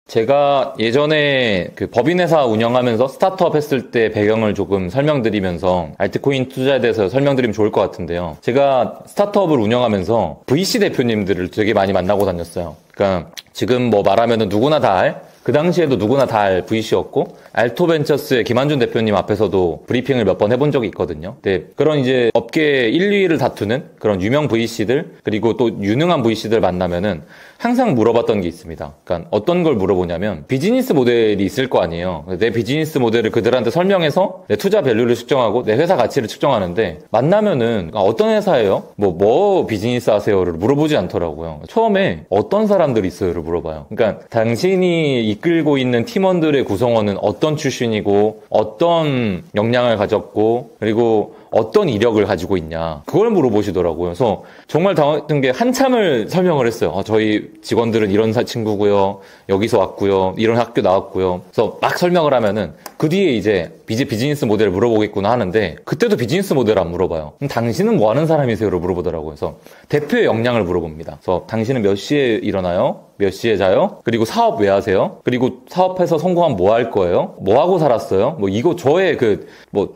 Speaker 1: 제가 예전에 그 법인회사 운영하면서 스타트업 했을 때 배경을 조금 설명드리면서 알트코인 투자에 대해서 설명드리면 좋을 것 같은데요. 제가 스타트업을 운영하면서 VC 대표님들을 되게 많이 만나고 다녔어요. 그러니까 지금 뭐 말하면은 누구나 다 알, 그 당시에도 누구나 다 알 VC였고, 알토벤처스의 김한준 대표님 앞에서도 브리핑을 몇 번 해본 적이 있거든요. 네, 그런 이제 업계 1, 2위를 다투는 그런 유명 VC들, 그리고 또 유능한 VC들 만나면은 항상 물어봤던 게 있습니다. 그러니까 어떤 걸 물어보냐면, 비즈니스 모델이 있을 거 아니에요. 내 비즈니스 모델을 그들한테 설명해서 내 투자 밸류를 측정하고 내 회사 가치를 측정하는데, 만나면은 어떤 회사예요? 뭐 비즈니스 하세요를 물어보지 않더라고요. 처음에 어떤 사람들이 있어요를 물어봐요. 그러니까 당신이 이끌고 있는 팀원들의 구성원은 어떤 출신이고 어떤 역량을 가졌고 그리고 어떤 이력을 가지고 있냐, 그걸 물어보시더라고요. 그래서 정말 당황했던 게, 한참을 설명을 했어요. 저희 직원들은 이런 친구고요, 여기서 왔고요, 이런 학교 나왔고요. 그래서 막 설명을 하면은 그 뒤에 이제 비즈니스 모델을 물어보겠구나 하는데, 그때도 비즈니스 모델 안 물어봐요. 그럼 당신은 뭐 하는 사람이세요를 물어보더라고요. 그래서 대표의 역량을 물어봅니다. 그래서 당신은 몇 시에 일어나요? 몇 시에 자요? 그리고 사업 왜 하세요? 그리고 사업해서 성공하면 뭐 할 거예요? 뭐 하고 살았어요? 뭐 이거 저의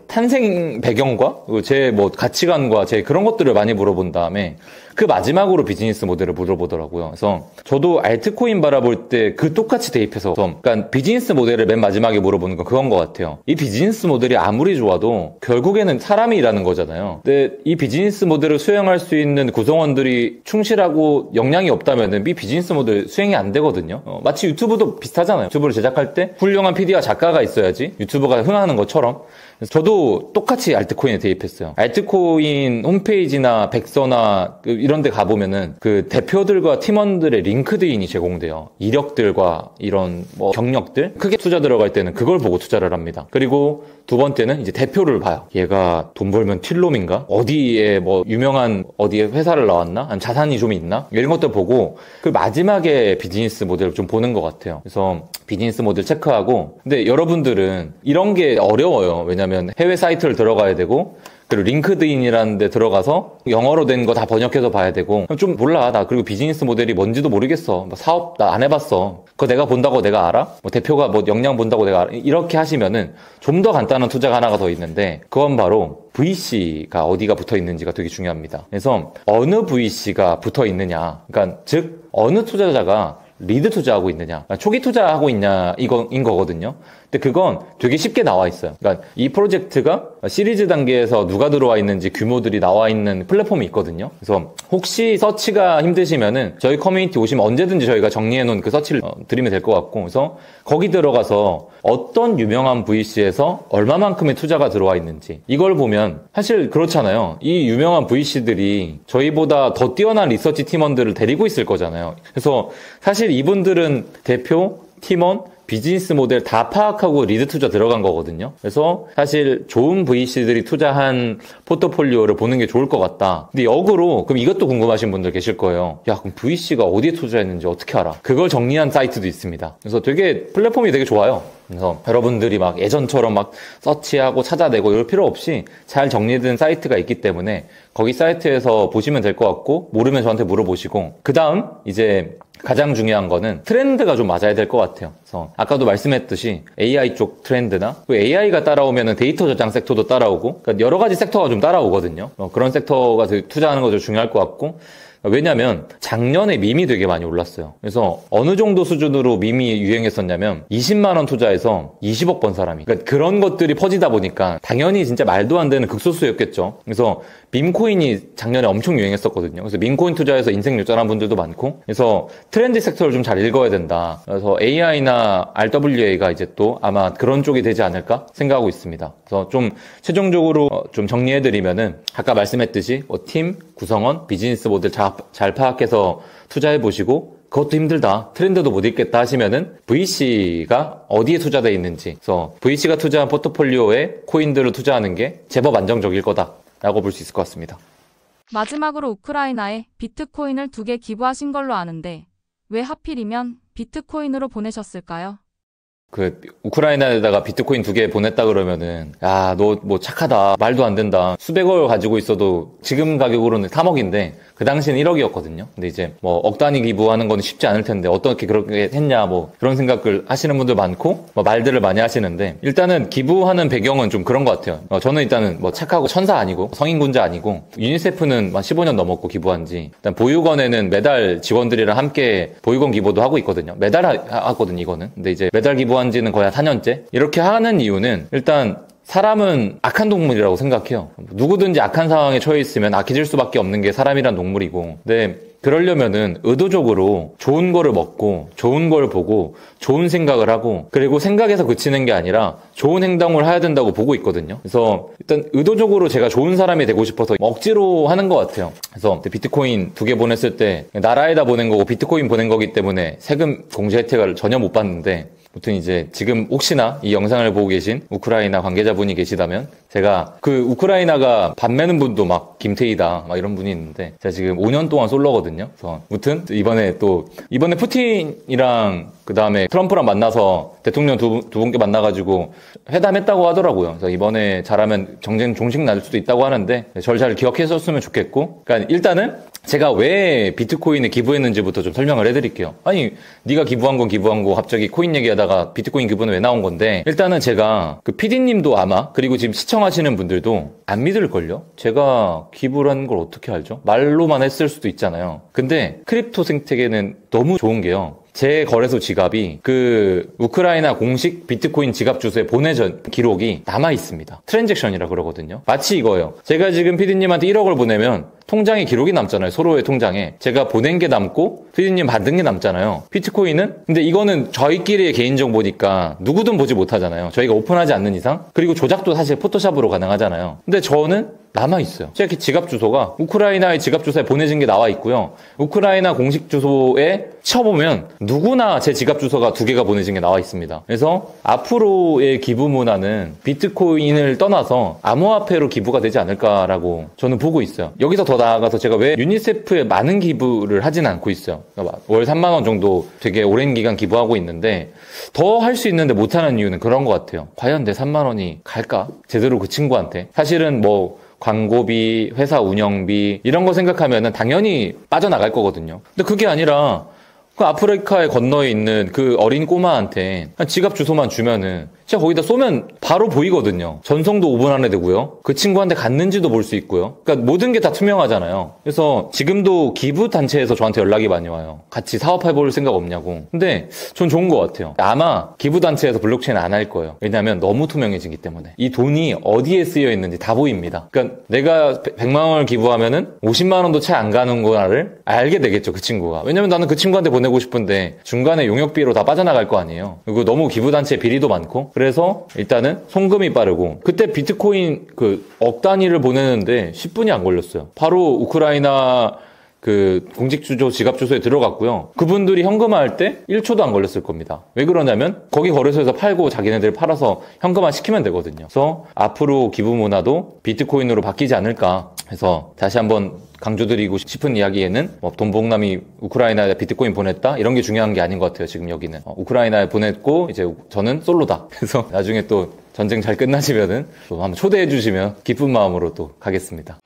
Speaker 1: 탄생 배경과 제 가치관과 제 그런 것들을 많이 물어본 다음에, 그 마지막으로 비즈니스 모델을 물어보더라고요. 그래서 저도 알트코인 바라볼 때 그 똑같이 대입해서, 그러니까 비즈니스 모델을 맨 마지막에 물어보는 건 그건 것 같아요. 이 비즈니스 모델이 아무리 좋아도 결국에는 사람이 일하는 거잖아요. 근데 이 비즈니스 모델을 수행할 수 있는 구성원들이 충실하고 역량이 없다면 이 비즈니스 모델 수행이 안 되거든요. 마치 유튜브도 비슷하잖아요. 유튜브를 제작할 때 훌륭한 PD와 작가가 있어야지 유튜브가 흥하는 것처럼. 저도 똑같이 알트코인에 대입했어요. 알트코인 홈페이지나 백서나 이런 데 가보면은 그 대표들과 팀원들의 링크드인이 제공돼요. 이력들과 이런 뭐 경력들. 크게 투자 들어갈 때는 그걸 보고 투자를 합니다. 그리고 두 번째는 이제 대표를 봐요. 얘가 돈 벌면 틸놈인가? 어디에 뭐 유명한 어디에 회사를 나왔나? 아니면 자산이 좀 있나? 이런 것들 보고 그 마지막에 비즈니스 모델을 좀 보는 것 같아요. 그래서 비즈니스 모델 체크하고, 근데 여러분들은 이런 게 어려워요. 왜냐면 해외 사이트를 들어가야 되고, 그리고 링크드인이라는 데 들어가서 영어로 된 거 다 번역해서 봐야 되고, 좀 몰라. 나 그리고 비즈니스 모델이 뭔지도 모르겠어. 뭐 사업 나 안 해봤어. 그거 내가 본다고 내가 알아? 뭐 대표가 뭐 역량 본다고 내가 알아? 이렇게 하시면은 좀 더 간단한 투자가 하나가 더 있는데, 그건 바로 VC가 어디가 붙어 있는지가 되게 중요합니다. 그래서 어느 VC가 붙어 있느냐, 그러니까 즉 어느 투자자가 리드 투자하고 있느냐, 초기 투자하고 있냐, 이거인 거거든요. 근데 그건 되게 쉽게 나와 있어요. 그러니까 이 프로젝트가 시리즈 단계에서 누가 들어와 있는지 규모들이 나와 있는 플랫폼이 있거든요. 그래서 혹시 서치가 힘드시면은 저희 커뮤니티 오시면 언제든지 저희가 정리해 놓은 그 서치를 드리면 될 것 같고, 그래서 거기 들어가서 어떤 유명한 VC에서 얼마만큼의 투자가 들어와 있는지 이걸 보면, 사실 그렇잖아요. 이 유명한 VC들이 저희보다 더 뛰어난 리서치 팀원들을 데리고 있을 거잖아요. 그래서 사실 이분들은 대표, 팀원, 비즈니스 모델 다 파악하고 리드 투자 들어간 거거든요. 그래서 사실 좋은 VC들이 투자한 포트폴리오를 보는 게 좋을 것 같다. 근데 역으로 그럼 이것도 궁금하신 분들 계실 거예요. 야, 그럼 VC가 어디에 투자했는지 어떻게 알아? 그걸 정리한 사이트도 있습니다. 그래서 되게 플랫폼이 되게 좋아요. 그래서 여러분들이 막 예전처럼 막 서치하고 찾아내고 이럴 필요 없이 잘 정리된 사이트가 있기 때문에 거기 사이트에서 보시면 될 것 같고, 모르면 저한테 물어보시고, 그 다음 이제 가장 중요한 거는 트렌드가 좀 맞아야 될 것 같아요. 그래서 아까도 말씀했듯이 AI 쪽 트렌드나 AI가 따라오면 데이터 저장 섹터도 따라오고, 그러니까 여러 가지 섹터가 좀 따라오거든요. 그런 섹터가 투자하는 것도 중요할 것 같고, 왜냐면 작년에 밈이 되게 많이 올랐어요. 그래서 어느 정도 수준으로 밈이 유행했었냐면 20만 원 투자해서 20억 번 사람이, 그러니까 그런 것들이 퍼지다 보니까 당연히 진짜 말도 안 되는 극소수였겠죠. 그래서 밈코인이 작년에 엄청 유행했었거든요. 그래서 밈코인 투자해서 인생 역전한 분들도 많고, 그래서 트렌드 섹터를 좀 잘 읽어야 된다. 그래서 AI나 RWA가 이제 또 아마 그런 쪽이 되지 않을까 생각하고 있습니다. 그래서 좀 최종적으로 좀 정리해드리면은 아까 말씀했듯이 팀, 구성원, 비즈니스 모델 잘 파악해서 투자해보시고, 그것도 힘들다, 트렌드도 못 읽겠다 하시면은 VC가 어디에 투자되어 있는지, 그래서 VC가 투자한 포트폴리오에 코인들을 투자하는 게 제법 안정적일 거다라고 볼 수 있을 것 같습니다.
Speaker 2: 마지막으로 우크라이나에 비트코인을 2개 기부하신 걸로 아는데 왜 하필이면 비트코인으로 보내셨을까요?
Speaker 1: 그 우크라이나에다가 비트코인 2개 보냈다 그러면은, 야, 너 뭐 착하다, 말도 안 된다, 수백억을 가지고 있어도 지금 가격으로는 3억인데 그 당시는 1억이었거든요. 근데 이제 뭐 억 단위 기부하는 건 쉽지 않을 텐데 어떻게 그렇게 했냐, 뭐 그런 생각을 하시는 분들 많고, 뭐 말들을 많이 하시는데, 일단은 기부하는 배경은 좀 그런 것 같아요. 저는 일단은 뭐 착하고 천사 아니고 성인군자 아니고, 유니세프는 15년 넘었고 기부한 지, 일단 보육원에는 매달 직원들이랑 함께 보육원 기부도 하고 있거든요. 매달 하거든요, 이거는. 근데 이제 매달 기부한 지는 거의 한 4년째. 이렇게 하는 이유는, 일단 사람은 악한 동물이라고 생각해요. 누구든지 악한 상황에 처해 있으면 악해질 수밖에 없는 게 사람이란 동물이고, 근데 그러려면은 의도적으로 좋은 거를 먹고 좋은 걸 보고 좋은 생각을 하고, 그리고 생각에서 그치는 게 아니라 좋은 행동을 해야 된다고 보고 있거든요. 그래서 일단 의도적으로 제가 좋은 사람이 되고 싶어서 억지로 하는 것 같아요. 그래서 비트코인 2개 보냈을 때 나라에다 보낸 거고 비트코인 보낸 거기 때문에 세금 공제 혜택을 전혀 못 받는데, 아무튼 이제 지금 혹시나 이 영상을 보고 계신 우크라이나 관계자분이 계시다면, 제가 그 우크라이나가 밥 매는 분도 막 김태희다 막 이런 분이 있는데, 제가 지금 5년 동안 솔로거든요. 그래서 아무튼 이번에 푸틴이랑 그 다음에 트럼프랑 만나서 대통령 두 분께 만나가지고 회담했다고 하더라고요. 그래서 이번에 잘하면 정쟁 종식 날 수도 있다고 하는데, 절 잘 기억했었으면 좋겠고, 그러니까 일단은 제가 왜 비트코인에 기부했는지부터 좀 설명을 해드릴게요. 아니, 네가 기부한 건 기부한 거 갑자기 코인 얘기하다가 비트코인 기부는 왜 나온 건데, 일단은 제가 그 PD님도 아마, 그리고 지금 시청하시는 분들도 안 믿을걸요? 제가 기부를 한 걸 어떻게 알죠? 말로만 했을 수도 있잖아요. 근데 크립토 생태계는 너무 좋은 게요. 제 거래소 지갑이 그 우크라이나 공식 비트코인 지갑 주소에 보내전 기록이 남아 있습니다. 트랜잭션이라 그러거든요. 마치 이거예요. 제가 지금 피디님한테 1억을 보내면 통장에 기록이 남잖아요. 서로의 통장에. 제가 보낸 게 남고 피디님 받은 게 남잖아요. 비트코인은? 근데 이거는 저희끼리의 개인정보니까 누구든 보지 못하잖아요. 저희가 오픈하지 않는 이상. 그리고 조작도 사실 포토샵으로 가능하잖아요. 근데 저는 남아있어요. 제 지갑 주소가 우크라이나의 지갑 주소에 보내진 게 나와 있고요. 우크라이나 공식 주소에 쳐보면 누구나 제 지갑 주소가 2개가 보내진 게 나와 있습니다. 그래서 앞으로의 기부 문화는 비트코인을 떠나서 암호화폐로 기부가 되지 않을까라고 저는 보고 있어요. 여기서 더 나아가서 제가 왜 유니세프에 많은 기부를 하진 않고 있어요. 그러니까 월 3만 원 정도 되게 오랜 기간 기부하고 있는데 더 할 수 있는데 못하는 이유는 그런 것 같아요. 과연 내 3만 원이 갈까? 제대로 그 친구한테. 사실은 뭐 광고비, 회사 운영비 이런 거 생각하면은 당연히 빠져나갈 거거든요. 근데 그게 아니라 그 아프리카의 건너에 있는 그 어린 꼬마한테 지갑 주소만 주면은 진짜 거기다 쏘면 바로 보이거든요. 전송도 5분 안에 되고요. 그 친구한테 갔는지도 볼 수 있고요. 그러니까 모든 게 다 투명하잖아요. 그래서 지금도 기부 단체에서 저한테 연락이 많이 와요. 같이 사업해볼 생각 없냐고. 근데 전 좋은 것 같아요. 아마 기부 단체에서 블록체인 안 할 거예요. 왜냐하면 너무 투명해지기 때문에. 이 돈이 어디에 쓰여 있는지 다 보입니다. 그러니까 내가 100만 원을 기부하면은 50만 원도 채 안 가는 거를 알게 되겠죠. 그 친구가. 왜냐면 나는 그 친구한테 보내고 싶은데 중간에 용역비로 다 빠져나갈 거 아니에요. 그리고 너무 기부 단체 비리도 많고. 그래서 일단은 송금이 빠르고 그때 비트코인 그 억 단위를 보내는데 10분이 안 걸렸어요. 바로 우크라이나 그 공식 주소 지갑 주소에 들어갔고요. 그분들이 현금화할 때 1초도 안 걸렸을 겁니다. 왜 그러냐면 거기 거래소에서 팔고 자기네들 팔아서 현금화 시키면 되거든요. 그래서 앞으로 기부 문화도 비트코인으로 바뀌지 않을까 해서 다시 한번 강조드리고 싶은 이야기에는 뭐 돈봉남이 우크라이나에 비트코인 보냈다 이런 게 중요한 게 아닌 것 같아요. 지금 여기는 우크라이나에 보냈고 이제 저는 솔로다. 그래서 나중에 또 전쟁 잘 끝나시면은 또 한번 초대해 주시면 기쁜 마음으로 또 가겠습니다.